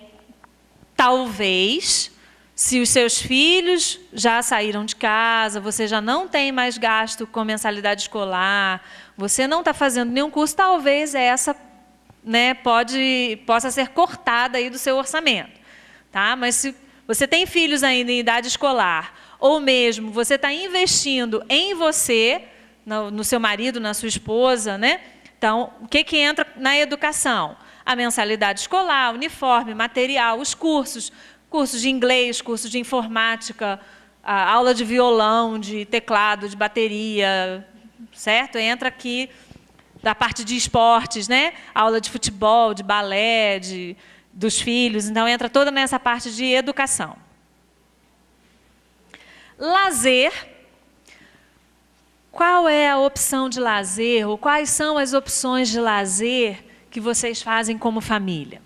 talvez, se os seus filhos já saíram de casa, você já não tem mais gasto com mensalidade escolar, você não está fazendo nenhum curso, talvez essa, né, possa ser cortada aí do seu orçamento. Tá? Mas se você tem filhos ainda em idade escolar, ou mesmo você está investindo em você, no seu marido, na sua esposa, né? Então, o que entra na educação? A mensalidade escolar, uniforme, material, os cursos de inglês, cursos de informática, a aula de violão, de teclado, de bateria, certo? Entra aqui da parte de esportes, né? Aula de futebol, de balé, dos filhos, então entra toda nessa parte de educação. Lazer. Qual é a opção de lazer, ou quais são as opções de lazer que vocês fazem como família?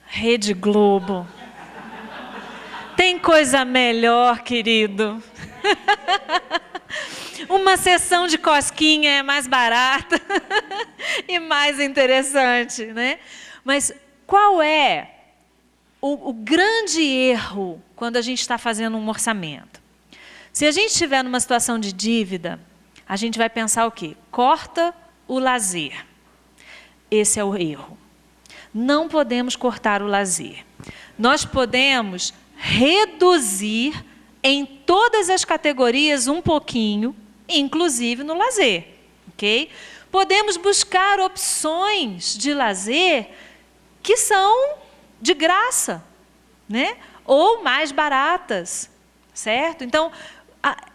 Rede Globo. Tem coisa melhor, querido. Uma sessão de cosquinha é mais barata e mais interessante, né? Mas qual é o grande erro quando a gente está fazendo um orçamento? Se a gente estiver numa situação de dívida, a gente vai pensar o quê? Corta o lazer. Esse é o erro. Não podemos cortar o lazer. Nós podemos reduzir em todas as categorias um pouquinho, inclusive no lazer, ok? Podemos buscar opções de lazer que são de graça, né? Ou mais baratas, certo? Então,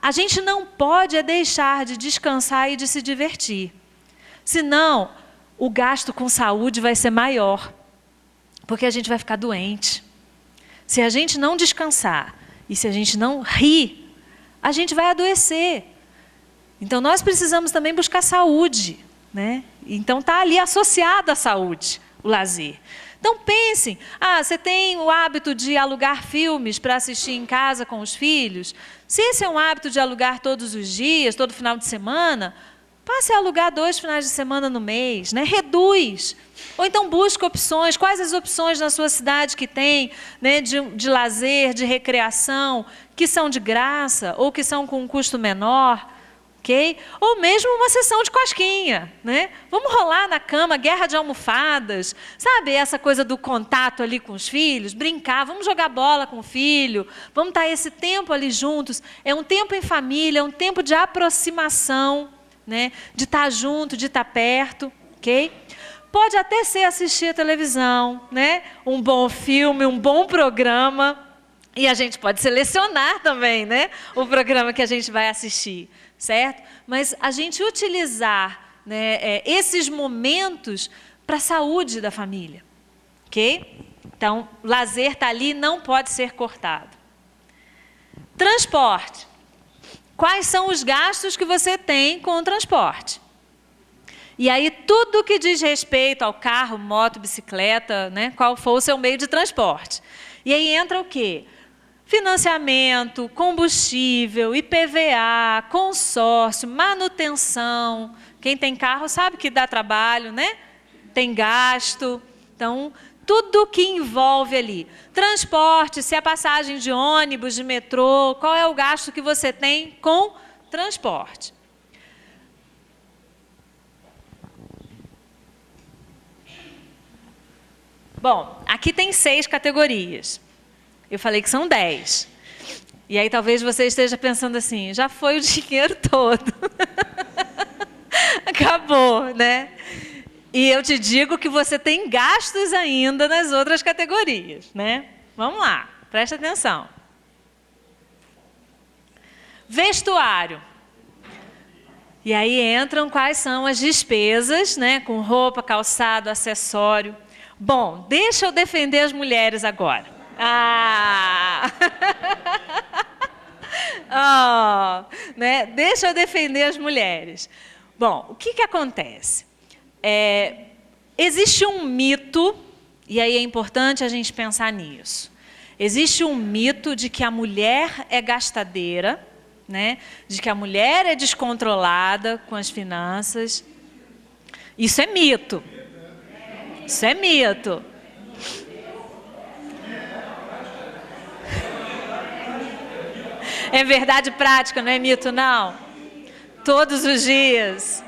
a gente não pode deixar de descansar e de se divertir. Senão, o gasto com saúde vai ser maior, porque a gente vai ficar doente. Se a gente não descansar e se a gente não rir, a gente vai adoecer. Então, nós precisamos também buscar saúde, né? Então, está ali associado à saúde, o lazer. Então, pensem, você tem o hábito de alugar filmes para assistir em casa com os filhos? Se esse é um hábito de alugar todos os dias, todo final de semana, passe a alugar 2 finais de semana no mês, né? Reduz. Ou então busca opções. Quais as opções na sua cidade que tem, né, de lazer, de recreação, que são de graça ou que são com um custo menor? Okay? Ou mesmo uma sessão de cosquinha, né? Vamos rolar na cama, guerra de almofadas, sabe? Essa coisa do contato ali com os filhos, brincar, vamos jogar bola com o filho, vamos estar esse tempo ali juntos. É um tempo em família, é um tempo de aproximação, né? De estar junto, de estar perto, ok? Pode até ser assistir a televisão, né? Um bom filme, um bom programa. E a gente pode selecionar também, né, o programa que a gente vai assistir, certo? Mas a gente utilizar, né, esses momentos para a saúde da família, ok? Então, lazer está ali, não pode ser cortado. Transporte. Quais são os gastos que você tem com o transporte? E aí, tudo que diz respeito ao carro, moto, bicicleta, né, qual for o seu meio de transporte. E aí entra o quê? Financiamento, combustível, IPVA, consórcio, manutenção. Quem tem carro sabe que dá trabalho, né? Tem gasto. Então, tudo que envolve ali. Transporte, se é passagem de ônibus, de metrô, qual é o gasto que você tem com transporte? Bom, aqui tem 6 categorias. Eu falei que são 10. E aí talvez você esteja pensando assim, já foi o dinheiro todo. Acabou, né? E eu te digo que você tem gastos ainda nas outras categorias, né? Vamos lá, presta atenção. Vestuário. E aí entram quais são as despesas, né? Com roupa, calçado, acessório. Bom, deixa eu defender as mulheres agora. Né? Deixa eu defender as mulheres. Bom, o que acontece? Existe um mito, e aí é importante a gente pensar nisso. Existe um mito de que a mulher é gastadeira, né? De que a mulher é descontrolada com as finanças. Isso é mito. Isso é mito. É verdade prática, não é mito, não? Todos os dias.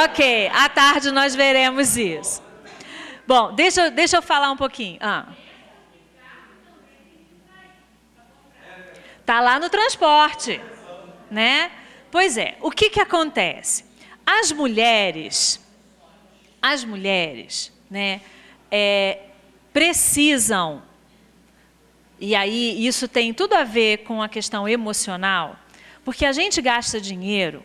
Ok, à tarde nós veremos isso. Bom, deixa eu falar um pouquinho. Tá lá no transporte, né? Pois é, o que acontece? As mulheres, né, precisam, e aí isso tem tudo a ver com a questão emocional, porque a gente gasta dinheiro,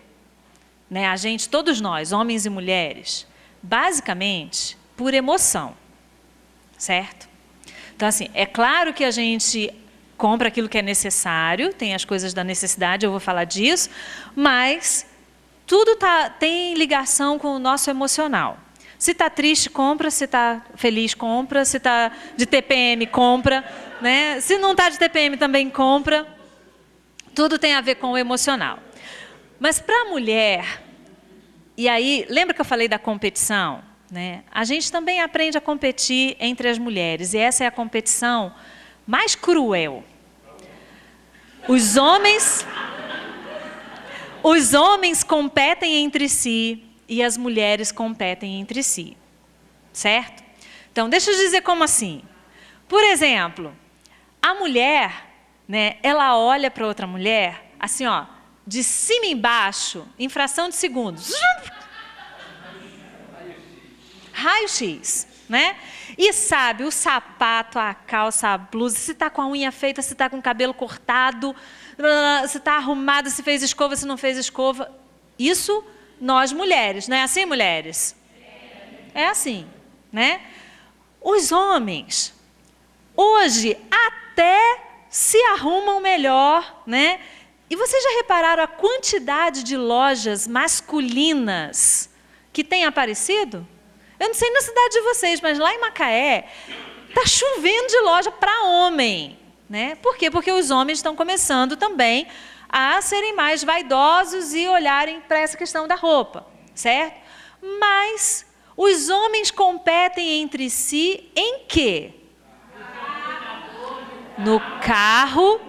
né, todos nós, homens e mulheres, basicamente por emoção, certo? Então, assim, é claro que a gente compra aquilo que é necessário, tem as coisas da necessidade, eu vou falar disso, mas tudo tem ligação com o nosso emocional. Se está triste, compra. Se está feliz, compra. Se está de TPM, compra. Né? Se não está de TPM, também compra. Tudo tem a ver com o emocional. Mas para a mulher, e aí, lembra que eu falei da competição? Né? A gente também aprende a competir entre as mulheres. E essa é a competição mais cruel. Os homens competem entre si e as mulheres competem entre si, certo? Então, deixa eu dizer como assim. Por exemplo, a mulher, né, ela olha para outra mulher, assim, ó, de cima e embaixo, em fração de segundos. Raio-x, né? E sabe o sapato, a calça, a blusa, se está com a unha feita, se está com o cabelo cortado, se está arrumado, se fez escova, se não fez escova. Isso nós mulheres, não é assim, mulheres? É assim, né? Os homens, hoje, até se arrumam melhor, né? E vocês já repararam a quantidade de lojas masculinas que tem aparecido? Eu não sei na cidade de vocês, mas lá em Macaé, está chovendo de loja para homem. Né? Por quê? Porque os homens estão começando também a serem mais vaidosos e olharem para essa questão da roupa, certo? Mas os homens competem entre si em quê? No carro,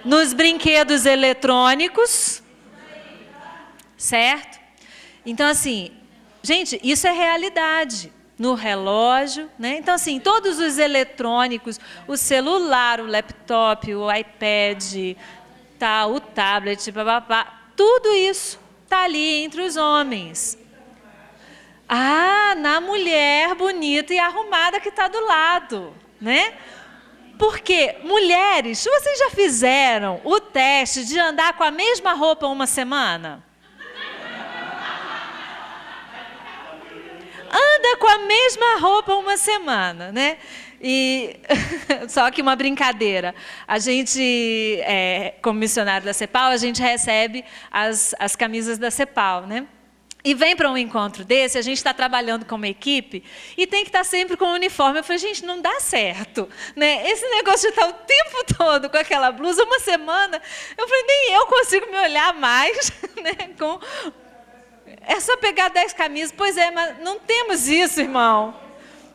nos brinquedos eletrônicos, certo? Então, assim, gente, isso é realidade. No relógio, né? Então, assim, todos os eletrônicos, o celular, o laptop, o iPad, tá, o tablet, bababá, tudo isso está ali entre os homens. Ah, na mulher bonita e arrumada que está do lado, né? Porque, mulheres, vocês já fizeram o teste de andar com a mesma roupa uma semana? Anda com a mesma roupa uma semana, né? E só que uma brincadeira. A gente, como missionário da CEPAL, a gente recebe as camisas da CEPAL, né? E vem para um encontro desse, a gente está trabalhando como equipe e tem que estar sempre com o uniforme. Eu falei, gente, não dá certo, né? Esse negócio de estar o tempo todo com aquela blusa, uma semana, eu falei, nem eu consigo me olhar mais, né? É só pegar 10 camisas. Pois é, mas não temos isso, irmão.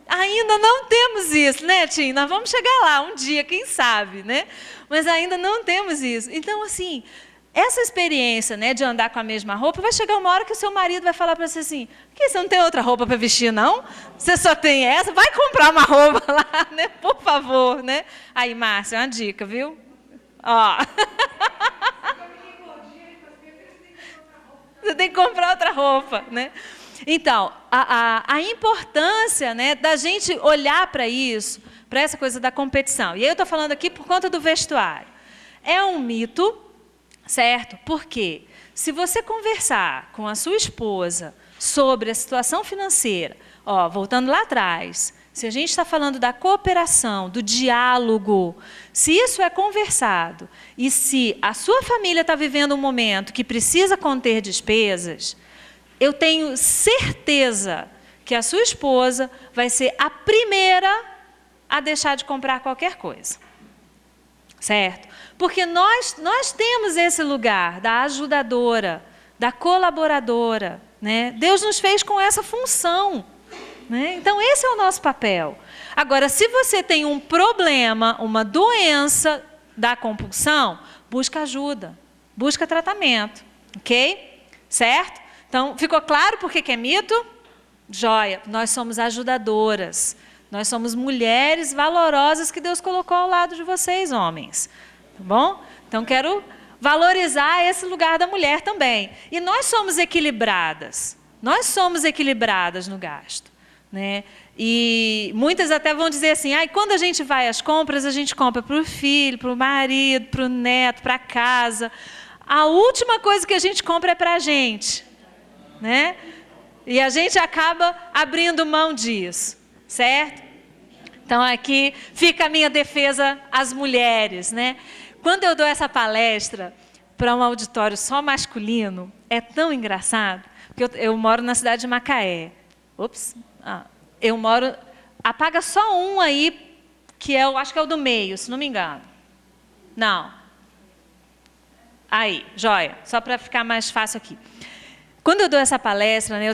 Ainda não temos isso, né, Tim? Nós vamos chegar lá um dia, quem sabe, né? Mas ainda não temos isso. Então, assim, essa experiência, né, de andar com a mesma roupa, vai chegar uma hora que o seu marido vai falar para você assim, por que você não tem outra roupa para vestir, não? Você só tem essa? Vai comprar uma roupa lá, né? Por favor, né? Aí, Márcia, uma dica, viu? Ó. Você tem que comprar outra roupa, né? Então, a importância, né, da gente olhar para isso, para essa coisa da competição. E aí eu estou falando aqui por conta do vestuário. É um mito, certo? Porque se você conversar com a sua esposa sobre a situação financeira, ó, voltando lá atrás, se a gente está falando da cooperação, do diálogo, se isso é conversado e se a sua família está vivendo um momento que precisa conter despesas, eu tenho certeza que a sua esposa vai ser a primeira a deixar de comprar qualquer coisa. Certo? Porque nós temos esse lugar da ajudadora, da colaboradora, né? Deus nos fez com essa função, né? Então, esse é o nosso papel. Agora, se você tem um problema, uma doença da compulsão, busca ajuda, busca tratamento, ok? Certo? Então, ficou claro por que é mito? Joia, nós somos ajudadoras. Nós somos mulheres valorosas que Deus colocou ao lado de vocês, homens. Tá bom? Então, quero valorizar esse lugar da mulher também. E nós somos equilibradas. Nós somos equilibradas no gasto, né? E muitas até vão dizer assim, quando a gente vai às compras, a gente compra para o filho, para o marido, para o neto, para a casa. A última coisa que a gente compra é para a gente, né? E a gente acaba abrindo mão disso, certo? Então, aqui fica a minha defesa às mulheres, né? Quando eu dou essa palestra para um auditório só masculino, é tão engraçado, porque eu moro na cidade de Macaé. Eu moro... Apaga só um aí, que eu acho que é o do meio, se não me engano. Não. Aí, joia, só para ficar mais fácil aqui. Quando eu dou essa palestra, né,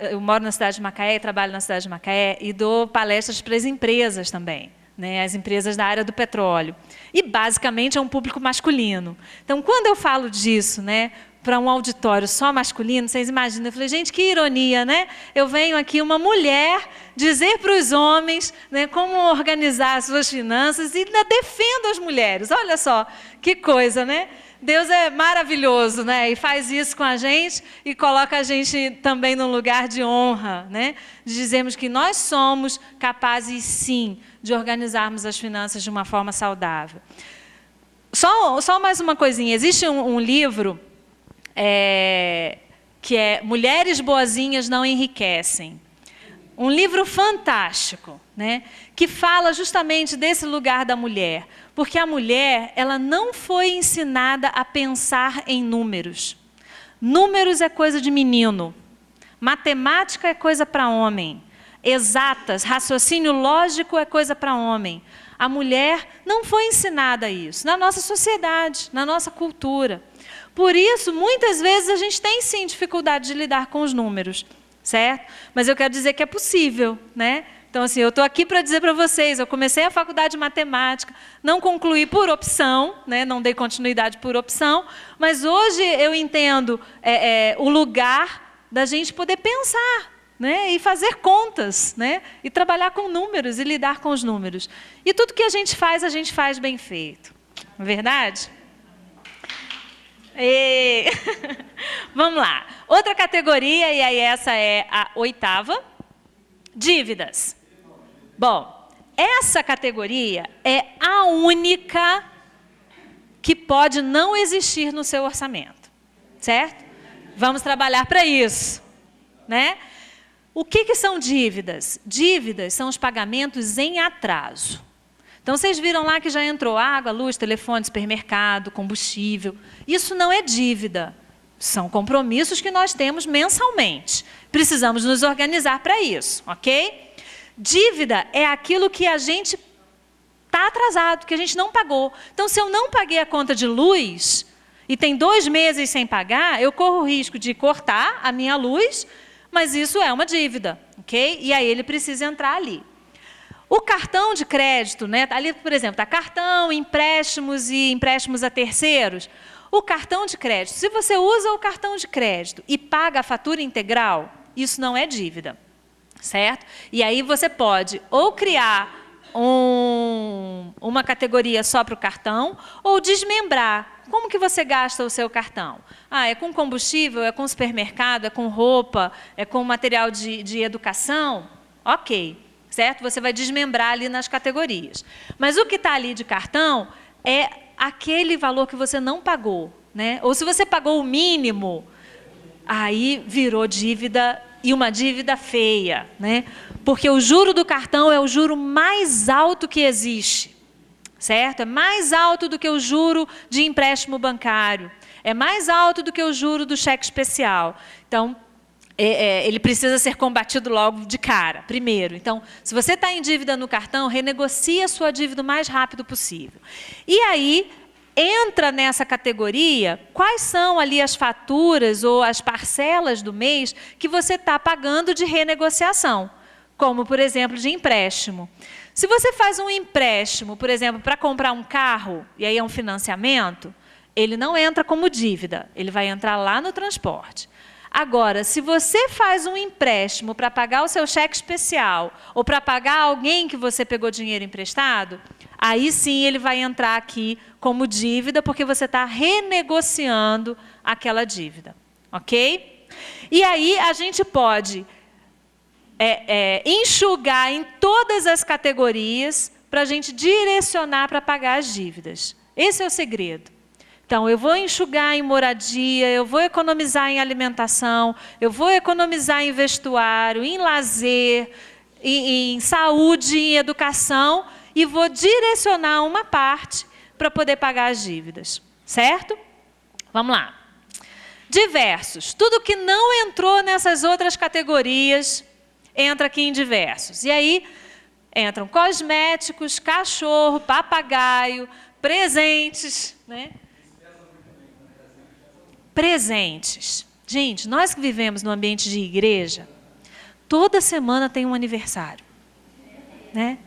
eu moro na cidade de Macaé, trabalho na cidade de Macaé e dou palestras para as empresas também, né, as empresas da área do petróleo. E, basicamente, é um público masculino. Então, quando eu falo disso, né, para um auditório só masculino, vocês imaginam, eu falei, gente, que ironia, né? Eu venho aqui, uma mulher, dizer para os homens, né, como organizar as suas finanças e ainda defendo as mulheres. Olha só, que coisa, né? Deus é maravilhoso, né? E faz isso com a gente e coloca a gente também num lugar de honra, né? De dizermos que nós somos capazes, sim, de organizarmos as finanças de uma forma saudável. Só mais uma coisinha. Existe um livro que é Mulheres Boazinhas Não Enriquecem. Um livro fantástico, né? Que fala justamente desse lugar da mulher. Porque a mulher, ela não foi ensinada a pensar em números. Números é coisa de menino. Matemática é coisa para homem. Exatas, raciocínio lógico é coisa para homem. A mulher não foi ensinada a isso, na nossa sociedade, na nossa cultura. Por isso, muitas vezes, a gente tem sim dificuldade de lidar com os números, certo? Mas eu quero dizer que é possível, né? Então, assim, eu estou aqui para dizer para vocês, eu comecei a faculdade de matemática, não concluí por opção, né? Não dei continuidade por opção, mas hoje eu entendo o lugar da gente poder pensar, né? E fazer contas, né? E trabalhar com números e lidar com os números. E tudo que a gente faz bem feito. Não é verdade? Vamos lá. Outra categoria, e aí essa é a 8ª, dívidas. Bom, essa categoria é a única que pode não existir no seu orçamento, certo? Vamos trabalhar para isso, né? O que são dívidas? Dívidas são os pagamentos em atraso. Então, vocês viram lá que já entrou água, luz, telefone, supermercado, combustível. Isso não é dívida. São compromissos que nós temos mensalmente. Precisamos nos organizar para isso, ok? Dívida é aquilo que a gente está atrasado, que a gente não pagou. Então, se eu não paguei a conta de luz e tem 2 meses sem pagar, eu corro o risco de cortar a minha luz, mas isso é uma dívida, ok? E aí ele precisa entrar ali. O cartão de crédito, né? Ali, por exemplo, está cartão, empréstimos e empréstimos a terceiros. O cartão de crédito, se você usa o cartão de crédito e paga a fatura integral, isso não é dívida, certo? E aí você pode ou criar uma categoria só para o cartão ou desmembrar. Como que você gasta o seu cartão? Ah, é com combustível, é com supermercado, é com roupa, é com material de educação? Ok, certo? Você vai desmembrar ali nas categorias. Mas o que está ali de cartão é aquele valor que você não pagou, né? Ou se você pagou o mínimo, aí virou dívida, e uma dívida feia, né? Porque o juro do cartão é o juro mais alto que existe, certo? É mais alto do que o juro de empréstimo bancário, é mais alto do que o juro do cheque especial. Então, ele precisa ser combatido logo de cara, primeiro. Então, se você está em dívida no cartão, renegocie a sua dívida o mais rápido possível. E aí, entra nessa categoria quais são ali as faturas ou as parcelas do mês que você está pagando de renegociação, como, por exemplo, de empréstimo. Se você faz um empréstimo, por exemplo, para comprar um carro, e aí é um financiamento, ele não entra como dívida, ele vai entrar lá no transporte. Agora, se você faz um empréstimo para pagar o seu cheque especial ou para pagar alguém que você pegou dinheiro emprestado, aí sim ele vai entrar aqui como dívida, porque você está renegociando aquela dívida, ok? E aí a gente pode enxugar em todas as categorias para a gente direcionar para pagar as dívidas. Esse é o segredo. Então, eu vou enxugar em moradia, eu vou economizar em alimentação, eu vou economizar em vestuário, em lazer, em saúde, em educação, e vou direcionar uma parte para poder pagar as dívidas, certo? Vamos lá. Diversos. Tudo que não entrou nessas outras categorias, entra aqui em diversos. E aí, entram cosméticos, cachorro, papagaio, presentes, né? Presentes. Gente, nós que vivemos no ambiente de igreja, toda semana tem um aniversário, né?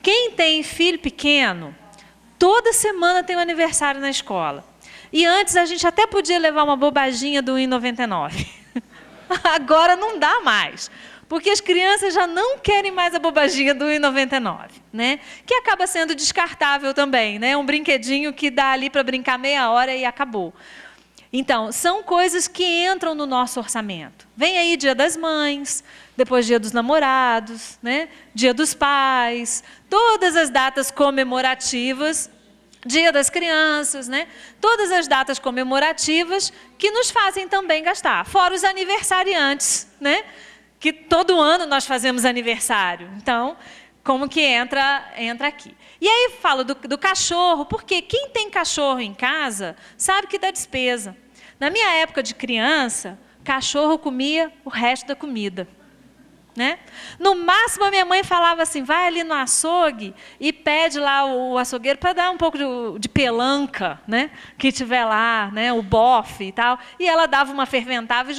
Quem tem filho pequeno, toda semana tem um aniversário na escola. E antes a gente até podia levar uma bobaginha do R$1,99. Agora não dá mais, porque as crianças já não querem mais a bobaginha do R$1,99, né? Que acaba sendo descartável também, né? Um brinquedinho que dá ali para brincar meia hora e acabou. Então, são coisas que entram no nosso orçamento. Vem aí Dia das Mães, depois Dia dos Namorados, né? Dia dos Pais, todas as datas comemorativas, Dia das Crianças, né? Todas as datas comemorativas que nos fazem também gastar, fora os aniversariantes, né? Que todo ano nós fazemos aniversário. Então, como que entra aqui? E aí falo do cachorro, porque quem tem cachorro em casa sabe que dá despesa. Na minha época de criança, cachorro comia o resto da comida, né? No máximo, a minha mãe falava assim, vai ali no açougue e pede lá o açougueiro para dar um pouco de pelanca, né? Que tiver lá, né? O bofe e tal. E ela dava uma ferventada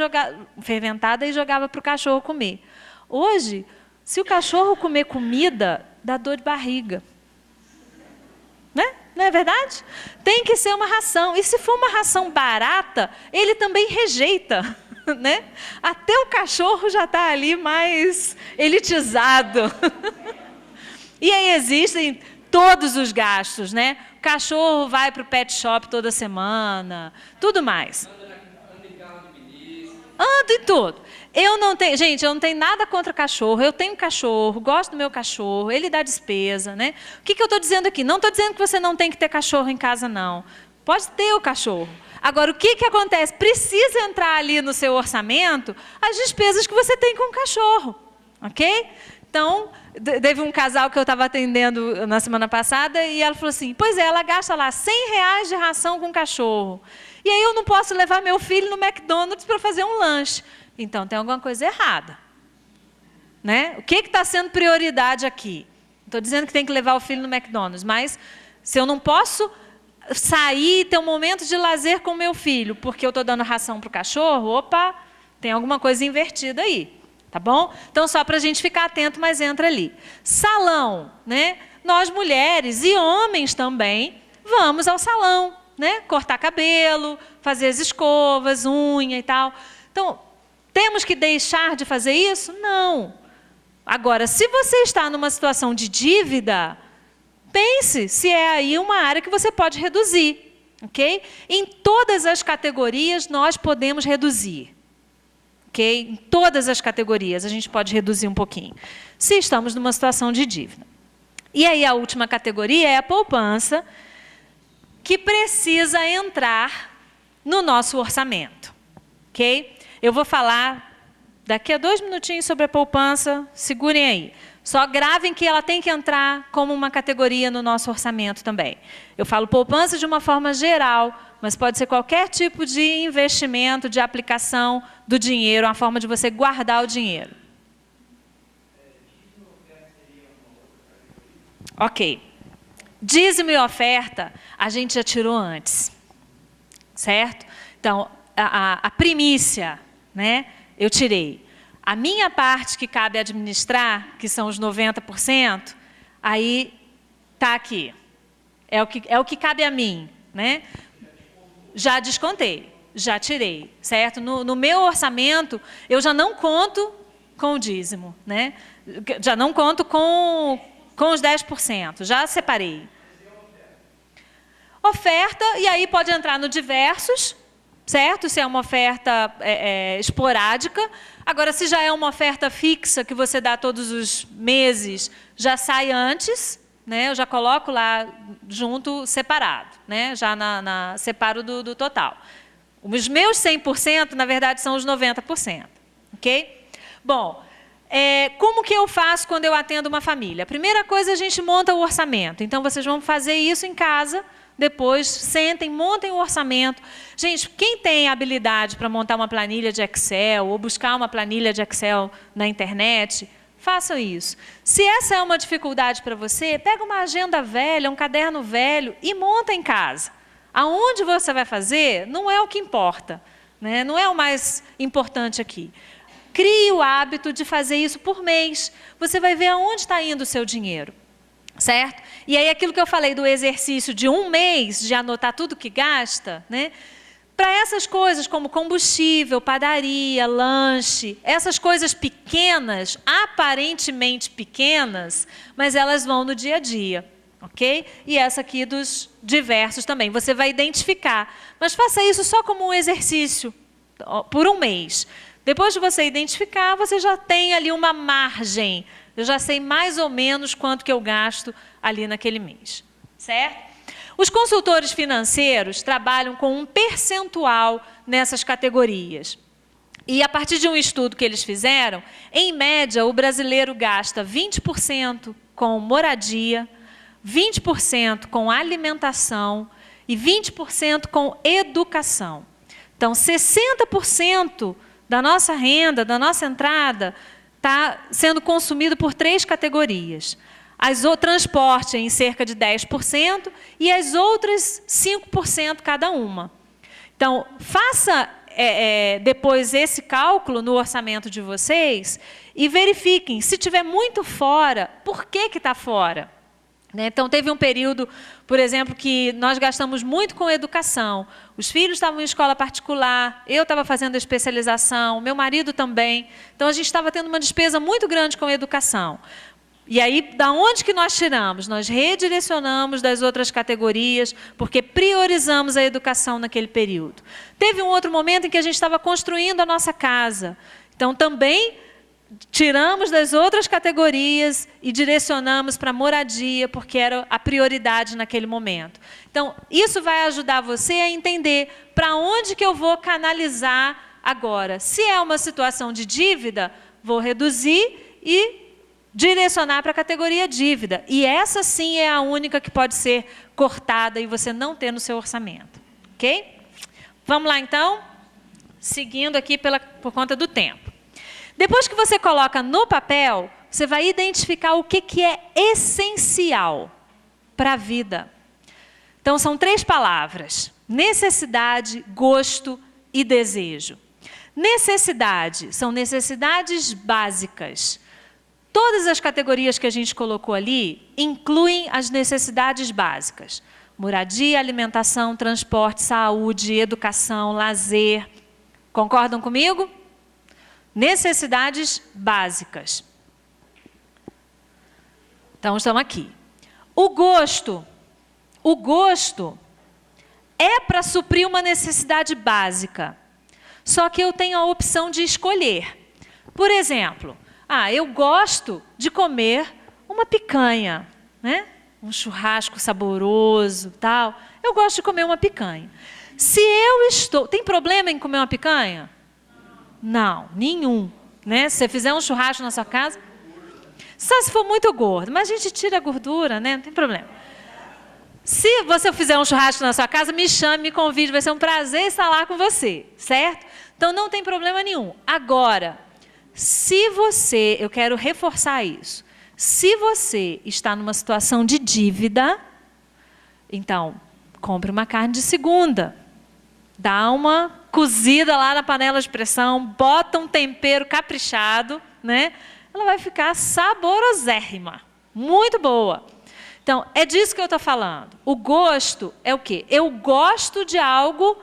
e jogava para o cachorro comer. Hoje, se o cachorro comer comida, dá dor de barriga. Né? Não é verdade? Tem que ser uma ração. E se for uma ração barata, ele também rejeita. Né? Até o cachorro já está ali mais elitizado. E aí existem todos os gastos, né? O cachorro vai para o pet shop toda semana, tudo mais. Ando e tudo. Eu não tenho, gente, eu não tenho nada contra cachorro. Eu tenho cachorro, gosto do meu cachorro, ele dá despesa, né? O que eu estou dizendo aqui? Não estou dizendo que você não tem que ter cachorro em casa, não. Pode ter o cachorro. Agora, o que acontece? Precisa entrar ali no seu orçamento as despesas que você tem com o cachorro, ok? Então, teve um casal que eu estava atendendo na semana passada e ela falou assim, pois é, ela gasta lá R$100 de ração com cachorro. E aí eu não posso levar meu filho no McDonald's para fazer um lanche. Então, tem alguma coisa errada. Né? O que está sendo prioridade aqui? Não estou dizendo que tem que levar o filho no McDonald's, mas se eu não posso sair e ter um momento de lazer com o meu filho, porque eu estou dando ração para o cachorro, opa, tem alguma coisa invertida aí. Tá bom? Então, só para a gente ficar atento, mas entra ali. Salão, né? Nós mulheres e homens também vamos ao salão, né? Cortar cabelo, fazer as escovas, unha e tal. Então, temos que deixar de fazer isso? Não. Agora, se você está numa situação de dívida, pense se é aí uma área que você pode reduzir, ok? Em todas as categorias nós podemos reduzir. Okay? Em todas as categorias a gente pode reduzir um pouquinho, se estamos numa situação de dívida. E aí a última categoria é a poupança, que precisa entrar no nosso orçamento. Okay? Eu vou falar daqui a 2 minutinhos sobre a poupança, segurem aí. Só gravem que ela tem que entrar como uma categoria no nosso orçamento também. Eu falo poupança de uma forma geral, mas pode ser qualquer tipo de investimento, de aplicação do dinheiro, uma forma de você guardar o dinheiro. Ok. Dízimo e oferta, a gente já tirou antes. Certo? Então, a primícia, né, eu tirei. A minha parte que cabe administrar, que são os 90%, aí está aqui. É o que cabe a mim, né? Já descontei, já tirei, certo? No meu orçamento, eu já não conto com o dízimo, né? Já não conto com os 10%, já separei. Oferta, e aí pode entrar no diversos, certo? Se é uma oferta esporádica. Agora, se já é uma oferta fixa, que você dá todos os meses, já sai antes, né? Eu já coloco lá junto, separado, né? Já separo do total. Os meus 100%, na verdade, são os 90%. Ok? Bom, como que eu faço quando eu atendo uma família? A primeira coisa, a gente monta o orçamento. Então, vocês vão fazer isso em casa. Depois, sentem, montem o orçamento. Gente, quem tem habilidade para montar uma planilha de Excel ou buscar uma planilha de Excel na internet, façam isso. Se essa é uma dificuldade para você, pega uma agenda velha, um caderno velho e monta em casa. Aonde você vai fazer não é o que importa, né? Não é o mais importante aqui. Crie o hábito de fazer isso por mês. Você vai ver aonde está indo o seu dinheiro. Certo? E aí aquilo que eu falei do exercício de um mês, de anotar tudo que gasta, né? Para essas coisas como combustível, padaria, lanche, essas coisas pequenas, aparentemente pequenas, mas elas vão no dia a dia, ok? E essa aqui dos diversos também, você vai identificar. Mas faça isso só como um exercício, por um mês. Depois de você identificar, você já tem ali uma margem. Eu já sei mais ou menos quanto que eu gasto ali naquele mês, certo? Os consultores financeiros trabalham com um percentual nessas categorias. E a partir de um estudo que eles fizeram, em média, o brasileiro gasta 20% com moradia, 20% com alimentação e 20% com educação. Então, 60% da nossa renda, da nossa entrada, está sendo consumido por 3 categorias. O transporte em cerca de 10% e as outras 5% cada uma. Então, faça depois esse cálculo no orçamento de vocês e verifiquem, se estiver muito fora, por que está fora? Né? Então, teve um período, por exemplo, que nós gastamos muito com educação. Os filhos estavam em escola particular, eu estava fazendo a especialização, meu marido também. Então, a gente estava tendo uma despesa muito grande com educação. E aí, da onde que nós tiramos? Nós redirecionamos das outras categorias, porque priorizamos a educação naquele período. Teve um outro momento em que a gente estava construindo a nossa casa. Então, também tiramos das outras categorias e direcionamos para a moradia, porque era a prioridade naquele momento. Então, isso vai ajudar você a entender para onde que eu vou canalizar agora. Se é uma situação de dívida, vou reduzir e direcionar para a categoria dívida. E essa sim é a única que pode ser cortada e você não ter no seu orçamento. Ok? Vamos lá então? Seguindo aqui por conta do tempo. Depois que você coloca no papel, você vai identificar o que é essencial para a vida. Então, são 3 palavras: necessidade, gosto e desejo. Necessidade são necessidades básicas. Todas as categorias que a gente colocou ali incluem as necessidades básicas: moradia, alimentação, transporte, saúde, educação, lazer. Concordam comigo? Necessidades básicas. Então, estamos aqui. O gosto é para suprir uma necessidade básica. Só que eu tenho a opção de escolher. Por exemplo, eu gosto de comer uma picanha, né? Um churrasco saboroso, tal. Eu gosto de comer uma picanha. Tem problema em comer uma picanha? Não, nenhum. Né? Se você fizer um churrasco na sua casa, só se for muito gordo, mas a gente tira a gordura, né? Não tem problema. Se você fizer um churrasco na sua casa, me chame, me convide, vai ser um prazer estar lá com você, certo? Então não tem problema nenhum. Agora, eu quero reforçar isso, se você está numa situação de dívida, então, compre uma carne de segunda, dá uma cozida lá na panela de pressão, bota um tempero caprichado, né? Ela vai ficar saborosérrima, muito boa. Então, é disso que eu estou falando. O gosto é o quê? Eu gosto de algo,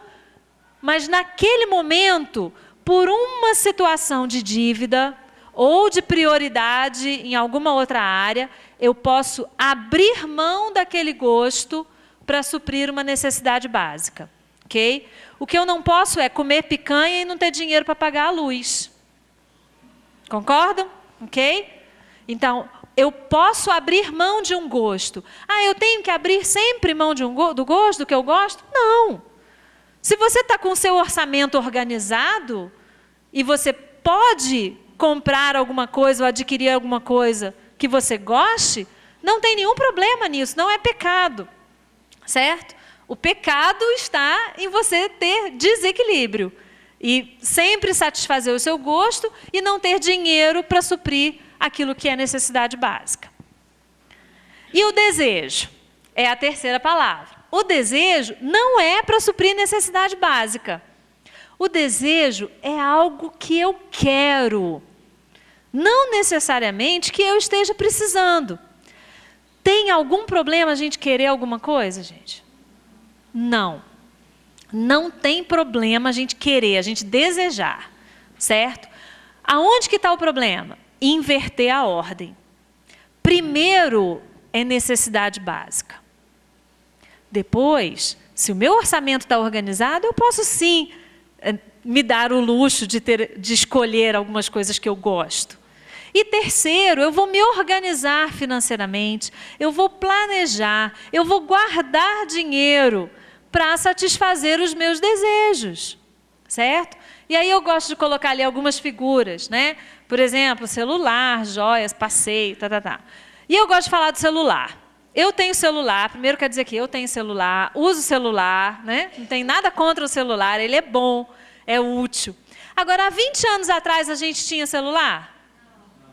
mas naquele momento, por uma situação de dívida ou de prioridade em alguma outra área, eu posso abrir mão daquele gosto para suprir uma necessidade básica. Okay? O que eu não posso é comer picanha e não ter dinheiro para pagar a luz. Concordam? Ok? Então, eu posso abrir mão de um gosto. Eu tenho que abrir sempre mão do gosto que eu gosto? Não. Se você está com o seu orçamento organizado e você pode comprar alguma coisa ou adquirir alguma coisa que você goste, não tem nenhum problema nisso, não é pecado. Certo? O pecado está em você ter desequilíbrio e sempre satisfazer o seu gosto e não ter dinheiro para suprir aquilo que é necessidade básica. E o desejo é a terceira palavra. O desejo não é para suprir necessidade básica. O desejo é algo que eu quero, não necessariamente que eu esteja precisando. Tem algum problema a gente querer alguma coisa, gente? Não. Não tem problema a gente querer, a gente desejar, certo? Aonde que está o problema? Inverter a ordem. Primeiro é necessidade básica. Depois, se o meu orçamento está organizado, eu posso sim me dar o luxo de escolher algumas coisas que eu gosto. E terceiro, eu vou me organizar financeiramente, eu vou planejar, eu vou guardar dinheiro para satisfazer os meus desejos, certo? E aí eu gosto de colocar ali algumas figuras, né? Por exemplo, celular, joias, passeio, E eu gosto de falar do celular. Eu tenho celular, primeiro quer dizer que eu tenho celular, uso celular, né? Não tem nada contra o celular, ele é bom, é útil. Agora, há 20 anos atrás a gente tinha celular?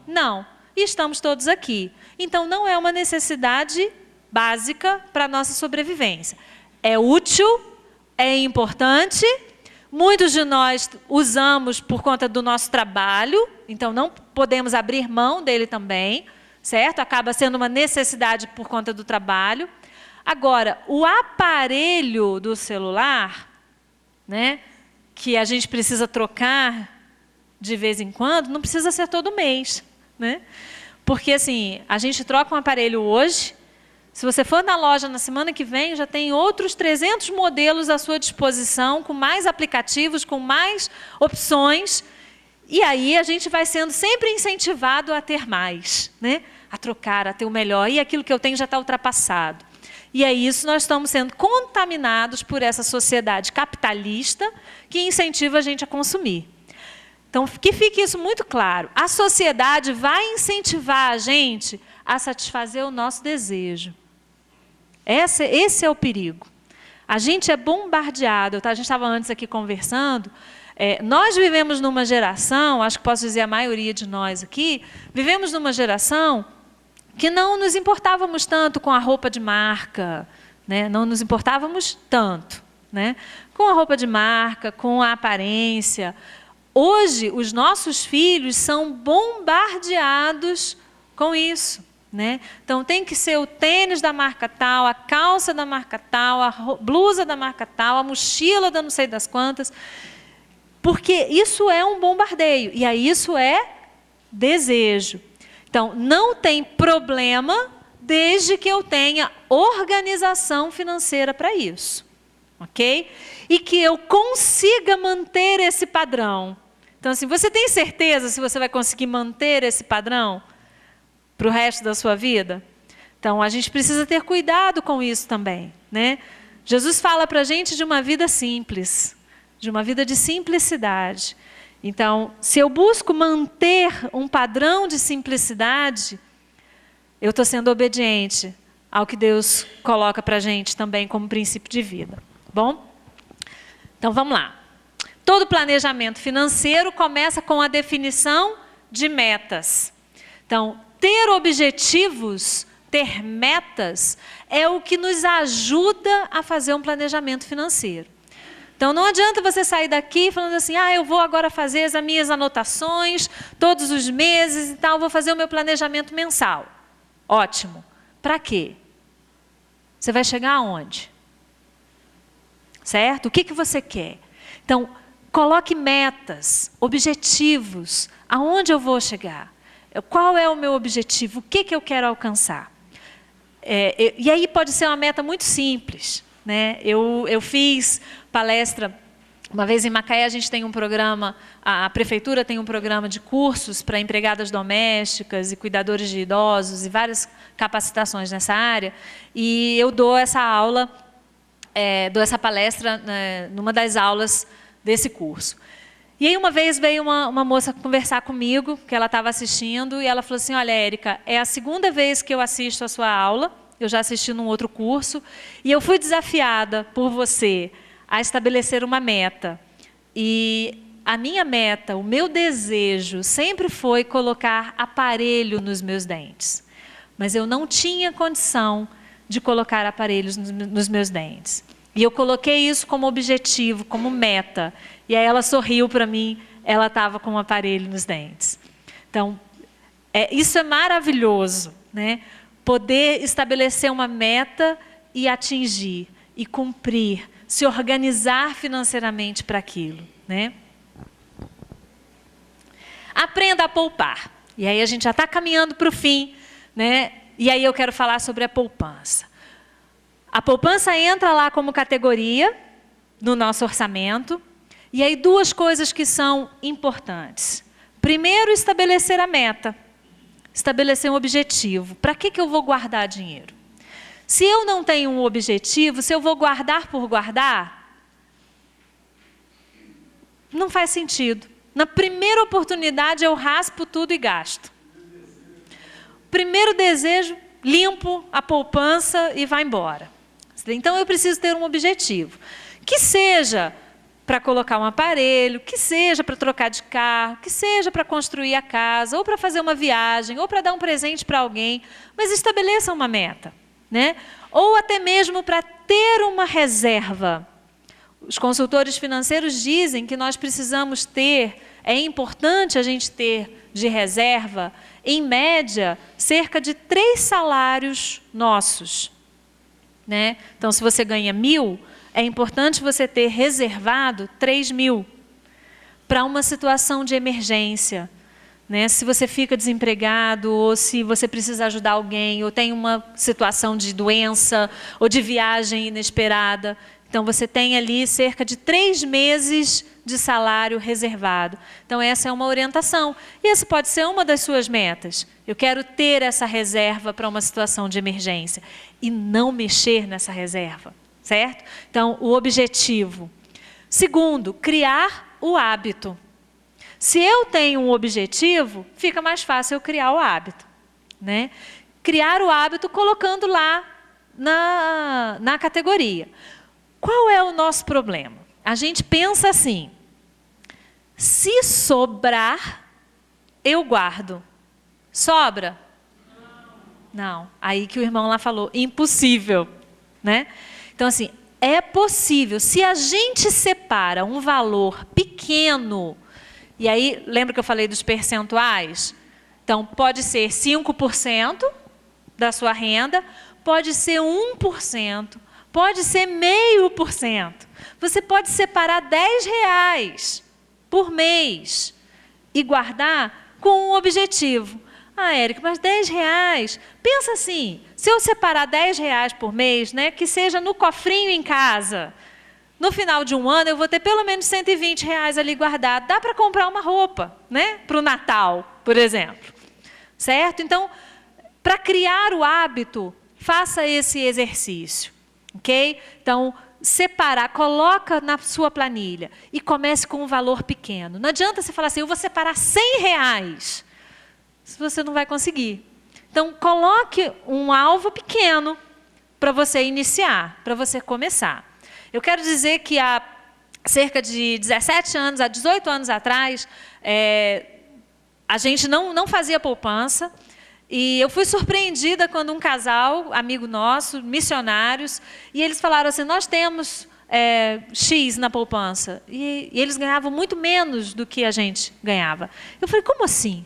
Não. E estamos todos aqui. Então, não é uma necessidade básica para a nossa sobrevivência. É útil, é importante, muitos de nós usamos por conta do nosso trabalho, então não podemos abrir mão dele também, certo? Acaba sendo uma necessidade por conta do trabalho. Agora, o aparelho do celular, né, que a gente precisa trocar de vez em quando, não precisa ser todo mês, né? Porque assim, a gente troca um aparelho hoje, se você for na loja na semana que vem, já tem outros 300 modelos à sua disposição, com mais aplicativos, com mais opções, e aí a gente vai sendo sempre incentivado a ter mais, né? A trocar, a ter o melhor, e aquilo que eu tenho já está ultrapassado. E é isso, nós estamos sendo contaminados por essa sociedade capitalista que incentiva a gente a consumir. Então, que fique isso muito claro. A sociedade vai incentivar a gente a satisfazer o nosso desejo. Esse é o perigo. A gente é bombardeado. A gente estava antes aqui conversando. Nós vivemos numa geração, acho que posso dizer a maioria de nós aqui, vivemos numa geração que não nos importávamos tanto com a roupa de marca, né? Não nos importávamos tanto, né? Com a roupa de marca, com a aparência. Hoje, os nossos filhos são bombardeados com isso, né? Então, tem que ser o tênis da marca tal, a calça da marca tal, a blusa da marca tal, a mochila da não sei das quantas, porque isso é um bombardeio, e aí isso é desejo. Então, não tem problema desde que eu tenha organização financeira para isso, ok? E que eu consiga manter esse padrão. Então, assim, você tem certeza se você vai conseguir manter esse padrão para o resto da sua vida? Então, a gente precisa ter cuidado com isso também, né? Jesus fala para a gente de uma vida simples, de uma vida de simplicidade. Então, se eu busco manter um padrão de simplicidade, eu estou sendo obediente ao que Deus coloca para a gente também como princípio de vida. Bom? Então, vamos lá. Todo planejamento financeiro começa com a definição de metas. Então, ter objetivos, ter metas, é o que nos ajuda a fazer um planejamento financeiro. Então, não adianta você sair daqui falando assim, eu vou agora fazer as minhas anotações todos os meses e tal, vou fazer o meu planejamento mensal. Ótimo. Para quê? Você vai chegar aonde? Certo? O que você quer? Então, coloque metas, objetivos. Aonde eu vou chegar? Qual é o meu objetivo? O que eu quero alcançar? E aí pode ser uma meta muito simples, né? Eu fiz palestra uma vez em Macaé. A gente tem um programa, a prefeitura tem um programa de cursos para empregadas domésticas e cuidadores de idosos e várias capacitações nessa área. E eu dou essa aula, dou essa palestra numa das aulas desse curso. E aí uma vez veio uma moça conversar comigo, que ela estava assistindo, e ela falou assim, olha, Érica, é a segunda vez que eu assisto a sua aula, eu já assisti num outro curso, e eu fui desafiada por você a estabelecer uma meta. E a minha meta, o meu desejo, sempre foi colocar aparelho nos meus dentes. Mas eu não tinha condição de colocar aparelhos nos meus dentes. E eu coloquei isso como objetivo, como meta. E aí ela sorriu para mim, ela estava com um aparelho nos dentes. Então, isso é maravilhoso, né? Poder estabelecer uma meta e atingir, e cumprir, se organizar financeiramente para aquilo, né? Aprenda a poupar. E aí a gente já está caminhando para o fim, né? E aí eu quero falar sobre a poupança. A poupança entra lá como categoria no nosso orçamento. E aí duas coisas que são importantes. Primeiro, estabelecer a meta. Estabelecer um objetivo. Para que eu vou guardar dinheiro? Se eu não tenho um objetivo, se eu vou guardar por guardar, não faz sentido. Na primeira oportunidade eu raspo tudo e gasto. Primeiro desejo, limpo a poupança e vai embora. Então eu preciso ter um objetivo. Que seja para colocar um aparelho, que seja para trocar de carro, que seja para construir a casa, ou para fazer uma viagem, ou para dar um presente para alguém, mas estabeleça uma meta, né? Ou até mesmo para ter uma reserva. Os consultores financeiros dizem que nós precisamos ter, é importante a gente ter de reserva, em média, cerca de 3 salários nossos, né? Então, se você ganha 1.000, é importante você ter reservado 3.000 para uma situação de emergência, né? Se você fica desempregado, ou se você precisa ajudar alguém, ou tem uma situação de doença, ou de viagem inesperada. Então, você tem ali cerca de 3 meses de salário reservado. Então, essa é uma orientação. E essa pode ser uma das suas metas. Eu quero ter essa reserva para uma situação de emergência. E não mexer nessa reserva, certo? Então, o objetivo. Segundo, criar o hábito. Se eu tenho um objetivo, fica mais fácil eu criar o hábito, né? Criar o hábito colocando lá na categoria. Qual é o nosso problema? A gente pensa assim, se sobrar, eu guardo. Sobra? Não. Aí que o irmão lá falou, impossível, né? Então, assim, é possível. Se a gente separa um valor pequeno, e aí, lembra que eu falei dos percentuais? Então, pode ser 5% da sua renda, pode ser 1%, pode ser 0,5%. Você pode separar R$10 por mês e guardar com um objetivo. Ah, Érica, mas R$10, pensa assim, se eu separar R$10 por mês, né, que seja no cofrinho em casa, no final de um ano eu vou ter pelo menos R$120 ali guardado. Dá para comprar uma roupa, né, para o Natal, por exemplo. Certo? Então, para criar o hábito, faça esse exercício. Ok? Então, separar, coloca na sua planilha e comece com um valor pequeno. Não adianta você falar assim, eu vou separar R$100. Se você não vai conseguir. Então, coloque um alvo pequeno para você iniciar, para você começar. Eu quero dizer que há cerca de 17 anos, há 18 anos atrás, a gente não fazia poupança. E eu fui surpreendida quando um casal, amigo nosso, missionários, e eles falaram assim, nós temos X na poupança. E eles ganhavam muito menos do que a gente ganhava. Eu falei, como assim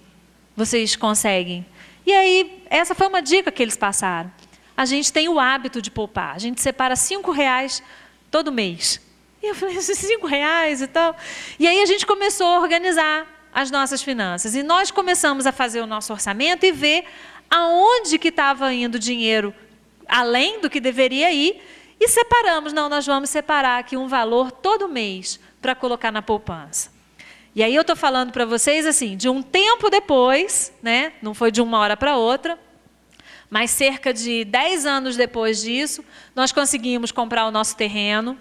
vocês conseguem? E aí, essa foi uma dica que eles passaram. A gente tem o hábito de poupar. A gente separa R$5 todo mês. E eu falei, R$5 e tal. E aí a gente começou a organizar as nossas finanças. E nós começamos a fazer o nosso orçamento e ver aonde que estava indo dinheiro além do que deveria ir. E separamos. Não, nós vamos separar aqui um valor todo mês para colocar na poupança. E aí eu estou falando para vocês assim, de um tempo depois, né? Não foi de uma hora para outra, mas cerca de 10 anos depois disso, nós conseguimos comprar o nosso terreno,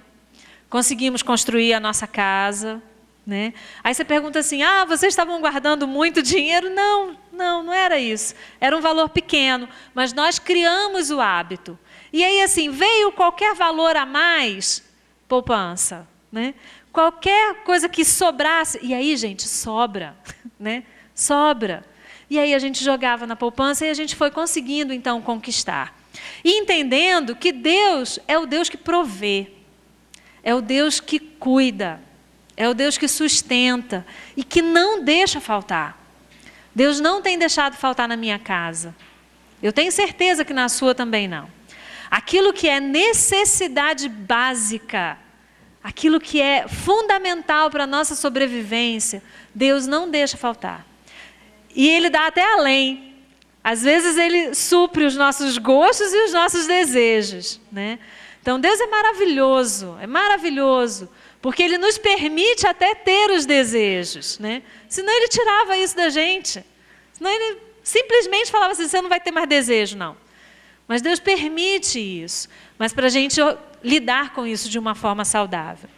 conseguimos construir a nossa casa, né? Aí você pergunta assim, vocês estavam guardando muito dinheiro? Não era isso. Era um valor pequeno, mas nós criamos o hábito. E aí assim, veio qualquer valor a mais, poupança, né? Qualquer coisa que sobrasse, e aí, gente, sobra, né? Sobra. E aí a gente jogava na poupança e a gente foi conseguindo, então, conquistar. E entendendo que Deus é o Deus que provê, é o Deus que cuida, é o Deus que sustenta e que não deixa faltar. Deus não tem deixado faltar na minha casa. Eu tenho certeza que na sua também não. Aquilo que é necessidade básica, aquilo que é fundamental para a nossa sobrevivência, Deus não deixa faltar. E Ele dá até além. Às vezes Ele supre os nossos gostos e os nossos desejos, né? Então Deus é maravilhoso, porque Ele nos permite até ter os desejos, né? Senão Ele tirava isso da gente. Senão Ele simplesmente falava assim, você não vai ter mais desejo, não. Mas Deus permite isso, mas para a gente lidar com isso de uma forma saudável.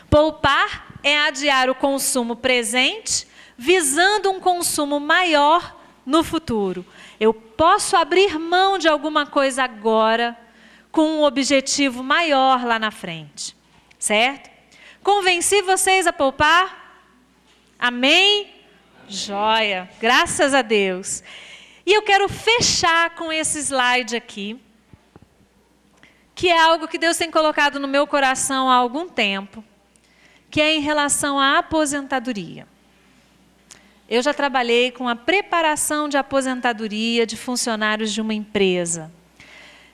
Poupar é adiar o consumo presente, visando um consumo maior no futuro. Eu posso abrir mão de alguma coisa agora, com um objetivo maior lá na frente. Certo? Convenci vocês a poupar? Amém? Joia! Graças a Deus. E eu quero fechar com esse slide aqui, que é algo que Deus tem colocado no meu coração há algum tempo, que é em relação à aposentadoria. Eu já trabalhei com a preparação de aposentadoria de funcionários de uma empresa.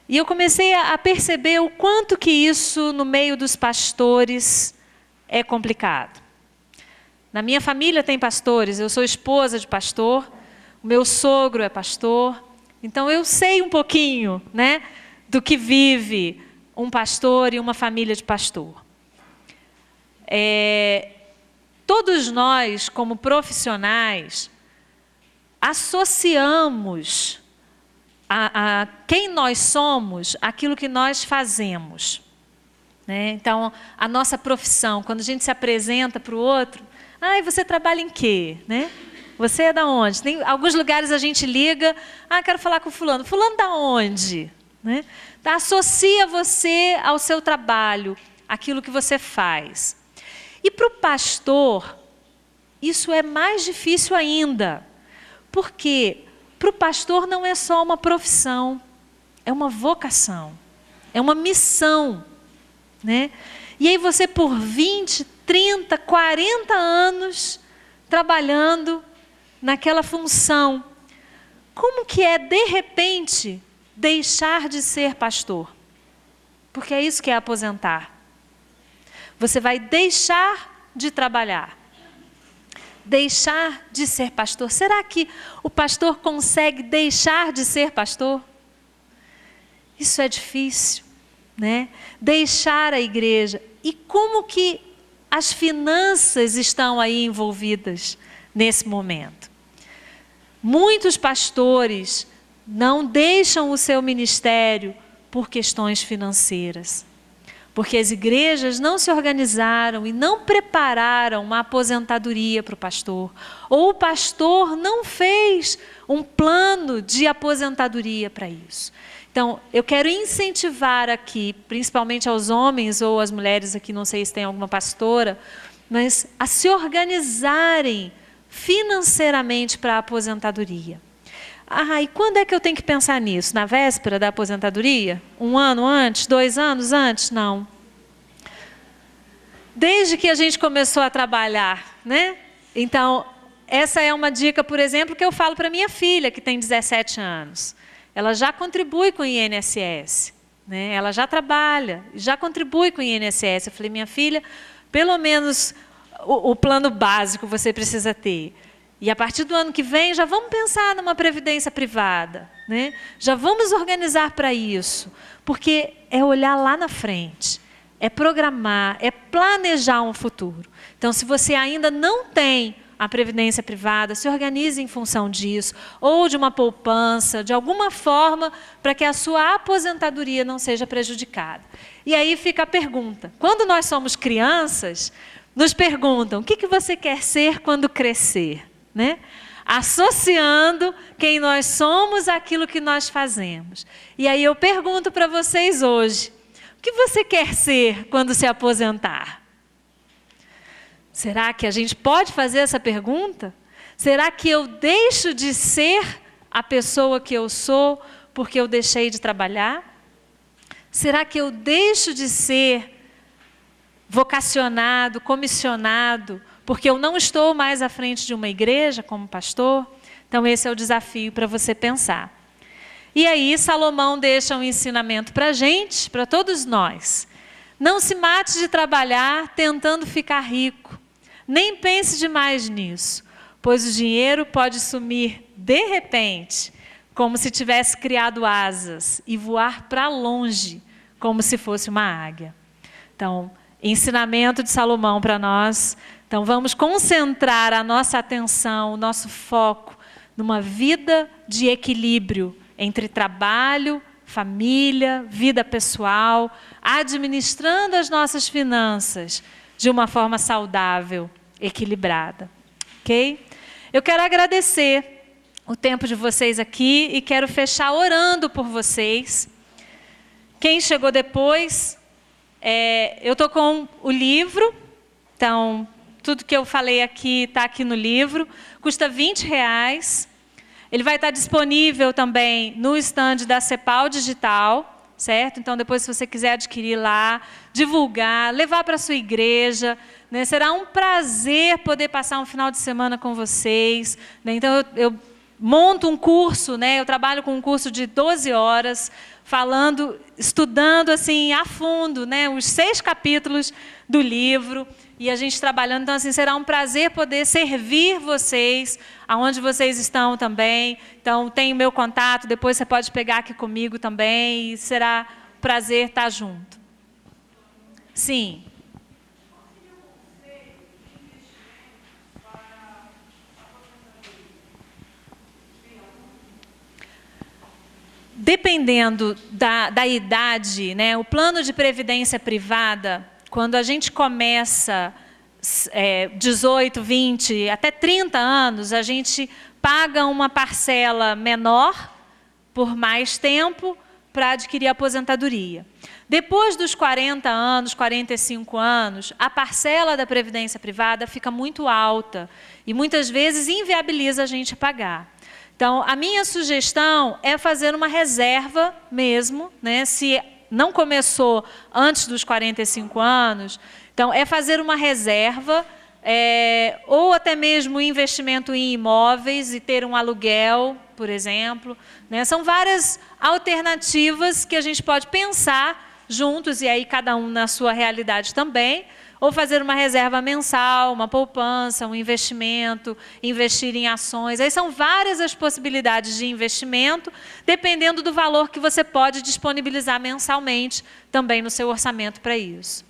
E eu comecei a perceber o quanto que isso, no meio dos pastores, é complicado. Na minha família tem pastores, eu sou esposa de pastor, o meu sogro é pastor, então eu sei um pouquinho, né, do que vive um pastor e uma família de pastor. Todos nós, como profissionais, associamos a quem nós somos aquilo que nós fazemos, né? Então, a nossa profissão, quando a gente se apresenta para o outro, e você trabalha em quê? Né? Você é da onde? Tem alguns lugares a gente liga, quero falar com fulano. Fulano da onde? Né? Tá, associa você ao seu trabalho, aquilo que você faz. E para o pastor, isso é mais difícil ainda, porque para o pastor não é só uma profissão, é uma vocação, é uma missão, né? E aí você por 20, 30, 40 anos trabalhando naquela função, como que é de repente deixar de ser pastor? Porque é isso que é aposentar. Você vai deixar de trabalhar, deixar de ser pastor. Será que o pastor consegue deixar de ser pastor? Isso é difícil, né? Deixar a igreja. E como que as finanças estão aí envolvidas nesse momento? Muitos pastores não deixam o seu ministério por questões financeiras, porque as igrejas não se organizaram e não prepararam uma aposentadoria para o pastor, ou o pastor não fez um plano de aposentadoria para isso. Então, eu quero incentivar aqui, principalmente aos homens ou às mulheres aqui, não sei se tem alguma pastora, mas a se organizarem financeiramente para a aposentadoria. E quando é que eu tenho que pensar nisso? Na véspera da aposentadoria? 1 ano antes? 2 anos antes? Não. Desde que a gente começou a trabalhar, né? Então, essa é uma dica, por exemplo, que eu falo para minha filha, que tem 17 anos. Ela já contribui com o INSS, né? Ela já trabalha, já contribui com o INSS. Eu falei, minha filha, pelo menos o plano básico você precisa ter. E a partir do ano que vem, já vamos pensar numa previdência privada, né? Já vamos organizar para isso, porque é olhar lá na frente, é programar, é planejar um futuro. Então, se você ainda não tem a previdência privada, se organize em função disso, ou de uma poupança, de alguma forma, para que a sua aposentadoria não seja prejudicada. E aí fica a pergunta, quando nós somos crianças, nos perguntam, o que você quer ser quando crescer? Né? Associando quem nós somos àquilo que nós fazemos. E aí eu pergunto para vocês hoje, o que você quer ser quando se aposentar? Será que a gente pode fazer essa pergunta? Será que eu deixo de ser a pessoa que eu sou porque eu deixei de trabalhar? Será que eu deixo de ser vocacionado, comissionado, porque eu não estou mais à frente de uma igreja como pastor? Então esse é o desafio para você pensar. E aí Salomão deixa um ensinamento para a gente, para todos nós. Não se mate de trabalhar tentando ficar rico. Nem pense demais nisso, pois o dinheiro pode sumir de repente, como se tivesse criado asas, e voar para longe, como se fosse uma águia. Então, ensinamento de Salomão para nós. Então, vamos concentrar a nossa atenção, o nosso foco, numa vida de equilíbrio entre trabalho, família, vida pessoal, administrando as nossas finanças de uma forma saudável, equilibrada. Ok? Eu quero agradecer o tempo de vocês aqui e quero fechar orando por vocês. Quem chegou depois, eu estou com o livro, então tudo que eu falei aqui está aqui no livro, custa R$20. Ele vai estar disponível também no stand da CEPAL Digital, certo? Então depois, se você quiser adquirir lá, divulgar, levar para a sua igreja, né? Será um prazer poder passar um final de semana com vocês, né? Então eu monto um curso, né? Eu trabalho com um curso de 12 horas, estudando assim a fundo, né? Os 6 capítulos do livro, e a gente trabalhando. Então, assim, será um prazer poder servir vocês, aonde vocês estão também. Então, tem o meu contato, depois você pode pegar aqui comigo também, e será um prazer estar junto. Sim. Dependendo da idade, né, o plano de previdência privada, quando a gente começa 18, 20, até 30 anos, a gente paga uma parcela menor por mais tempo para adquirir a aposentadoria. Depois dos 40 anos, 45 anos, a parcela da previdência privada fica muito alta e muitas vezes inviabiliza a gente pagar. Então, a minha sugestão é fazer uma reserva mesmo, né? Se não começou antes dos 45 anos, então é fazer uma reserva, ou até mesmo investimento em imóveis e ter um aluguel, por exemplo, né? São várias alternativas que a gente pode pensar juntos, e aí cada um na sua realidade também, ou fazer uma reserva mensal, uma poupança, um investimento, investir em ações. Aí são várias as possibilidades de investimento, dependendo do valor que você pode disponibilizar mensalmente também no seu orçamento para isso.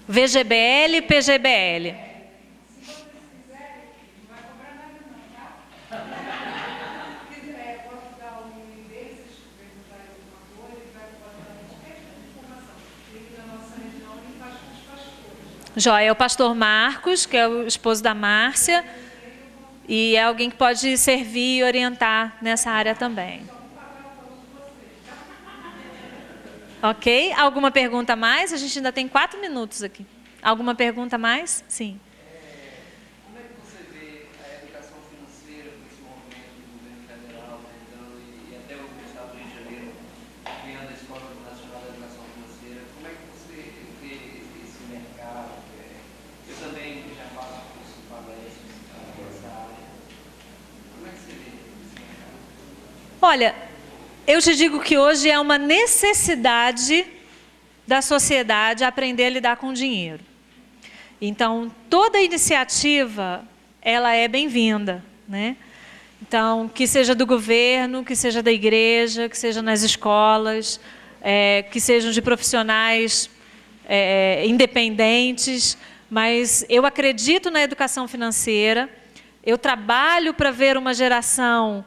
VGBL, PGBL. Joia, é o pastor Marcos, que é o esposo da Márcia, e é alguém que pode servir e orientar nessa área também. Ok? Alguma pergunta a mais? A gente ainda tem 4 minutos aqui. Alguma pergunta a mais? Sim. Como é que você vê a educação financeira com esse movimento do governo federal, e até o Estado do Rio de Janeiro, criando a Escola Nacional da Educação Financeira? Como é que você vê esse mercado? Eu também já faço curso de palestras nessa área. Como é que você vê esse mercado? Olha, eu te digo que hoje é uma necessidade da sociedade aprender a lidar com o dinheiro. Então, toda iniciativa, ela é bem-vinda, né? Então, que seja do governo, que seja da igreja, que seja nas escolas, que sejam de profissionais independentes, mas eu acredito na educação financeira, eu trabalho para ver uma geração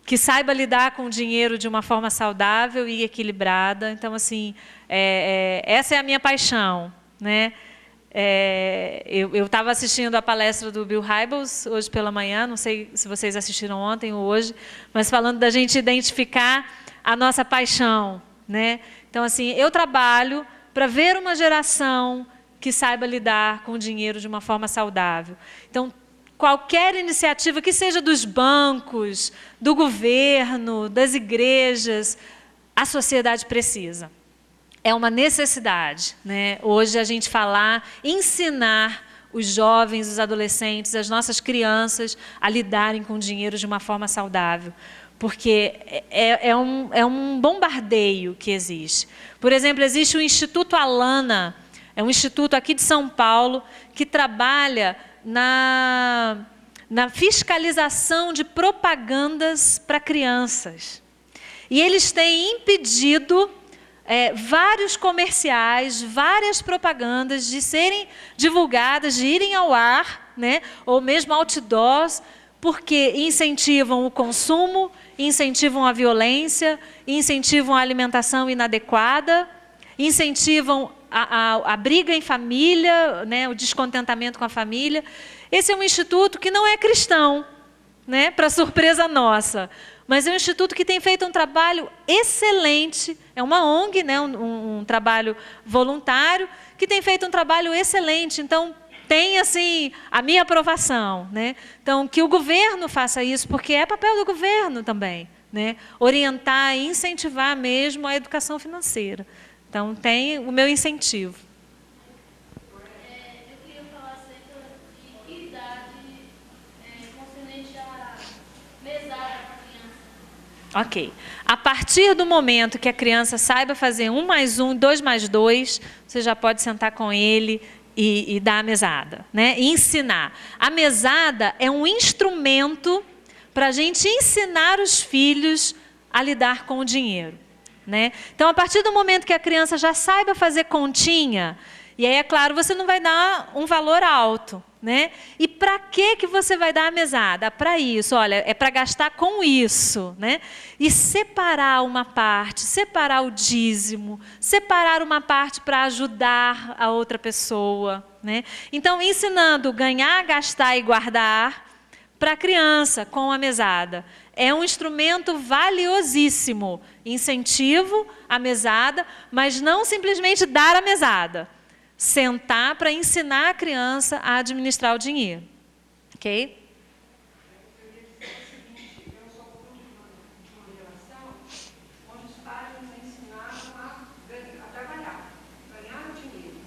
que saiba lidar com o dinheiro de uma forma saudável e equilibrada. Então, assim, essa é a minha paixão, né? Eu estava assistindo a palestra do Bill Hybels hoje pela manhã, não sei se vocês assistiram ontem ou hoje, mas falando da gente identificar a nossa paixão, né? Então, assim, eu trabalho para ver uma geração que saiba lidar com o dinheiro de uma forma saudável. Então, qualquer iniciativa que seja dos bancos, do governo, das igrejas, a sociedade precisa. É uma necessidade, né? Hoje a gente falar, ensinar os jovens, os adolescentes, as nossas crianças a lidarem com o dinheiro de uma forma saudável. Porque é um bombardeio que existe. Por exemplo, existe o Instituto Alana, é um instituto aqui de São Paulo que trabalha na fiscalização de propagandas para crianças. E eles têm impedido vários comerciais, várias propagandas de serem divulgadas, de irem ao ar, né? Ou mesmo outdoors, porque incentivam o consumo, incentivam a violência, incentivam a alimentação inadequada, incentivam a briga em família, né, o descontentamento com a família. Esse é um instituto que não é cristão, né, para surpresa nossa, mas é um instituto que tem feito um trabalho excelente, é uma ONG, né, um trabalho voluntário, que tem feito um trabalho excelente. Então, tem assim a minha aprovação, né? Então, que o governo faça isso, porque é papel do governo também, né? Orientar e incentivar mesmo a educação financeira. Então, tem o meu incentivo. Eu queria falar acerca de que idade concernente a mesada para a criança. Ok. A partir do momento que a criança saiba fazer 1 mais 1, 2 mais 2, você já pode sentar com ele e dar a mesada, né? E ensinar. A mesada é um instrumento para a gente ensinar os filhos a lidar com o dinheiro, né? Então, a partir do momento que a criança já saiba fazer continha, e aí, é claro, você não vai dar um valor alto, né? E para que você vai dar a mesada? Para isso, olha, é para gastar com isso, né? E separar uma parte, separar o dízimo, separar uma parte para ajudar a outra pessoa, né? Então, ensinando ganhar, gastar e guardar para a criança com a mesada. É um instrumento valiosíssimo. Incentivo a mesada, mas não simplesmente dar a mesada. Sentar para ensinar a criança a administrar o dinheiro. Ok? Eu sou de uma geração onde os pais nos ensinaram a trabalhar, ganhar dinheiro.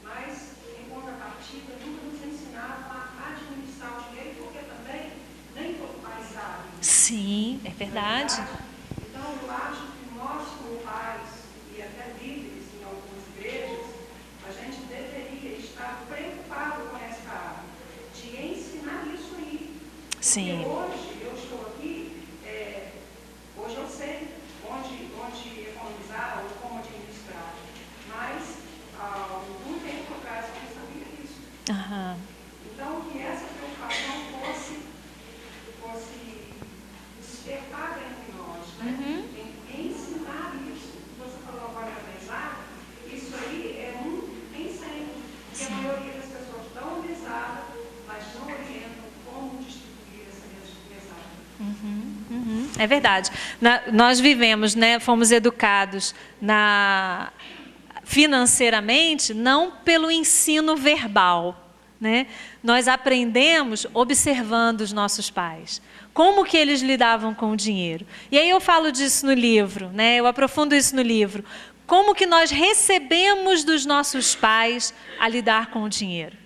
Mas, em contrapartida, nunca nos ensinaram a administrar o dinheiro, porque também nem todo pai sabe. Sim, é verdade. Então, eu acho que nós, como pais e até líderes em algumas igrejas, a gente deveria estar preocupado com essa área, de ensinar isso aí. Sim. Porque hoje eu estou aqui, hoje eu sei onde economizar ou como administrar, mas há algum tempo atrás eu não sabia disso. Aham. Então, que essa preocupação fosse despertar dentro de nós, né? Ensinar isso. Você falou agora da mesada, isso aí é um ensino, porque a maioria das pessoas dão a mesada, mas não orientam como distribuir essa mesada. É verdade. Nós vivemos, né, fomos educados financeiramente, não pelo ensino verbal, né? Nós aprendemos observando os nossos pais. Como que eles lidavam com o dinheiro. E aí eu falo disso no livro, né? Eu aprofundo isso no livro. Como que nós recebemos dos nossos pais a lidar com o dinheiro.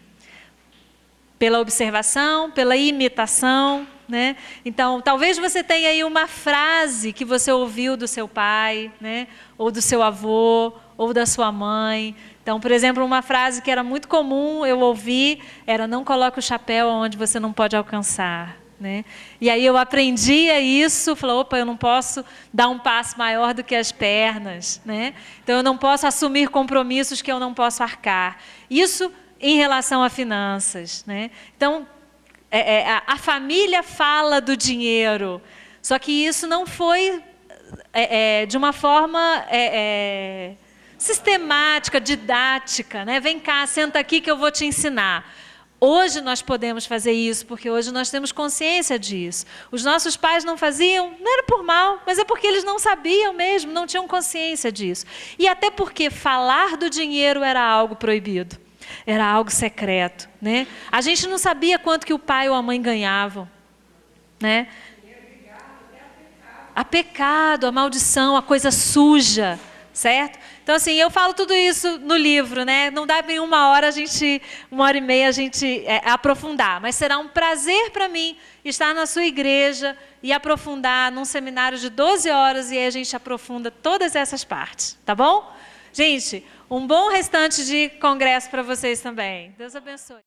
Pela observação, pela imitação, né? Então, talvez você tenha aí uma frase que você ouviu do seu pai, né? Ou do seu avô, ou da sua mãe. Então, por exemplo, uma frase que era muito comum eu ouvi era: não coloque o chapéu onde você não pode alcançar. Né? E aí eu aprendia isso, falei, opa, eu não posso dar um passo maior do que as pernas, né? Então eu não posso assumir compromissos que eu não posso arcar. Isso em relação a finanças, né? Então, a família fala do dinheiro, só que isso não foi de uma forma sistemática, didática, né? Vem cá, senta aqui que eu vou te ensinar. Hoje nós podemos fazer isso, porque hoje nós temos consciência disso. Os nossos pais não faziam, não era por mal, mas é porque eles não sabiam mesmo, não tinham consciência disso. E até porque falar do dinheiro era algo proibido, era algo secreto, né? A gente não sabia quanto que o pai ou a mãe ganhavam, né? A pecado, a maldição, a coisa suja, certo? Então, assim, eu falo tudo isso no livro, né? Não dá em 1h30 a gente aprofundar, mas será um prazer para mim estar na sua igreja e aprofundar num seminário de 12 horas e aí a gente aprofunda todas essas partes, tá bom? Gente, um bom restante de congresso para vocês também. Deus abençoe.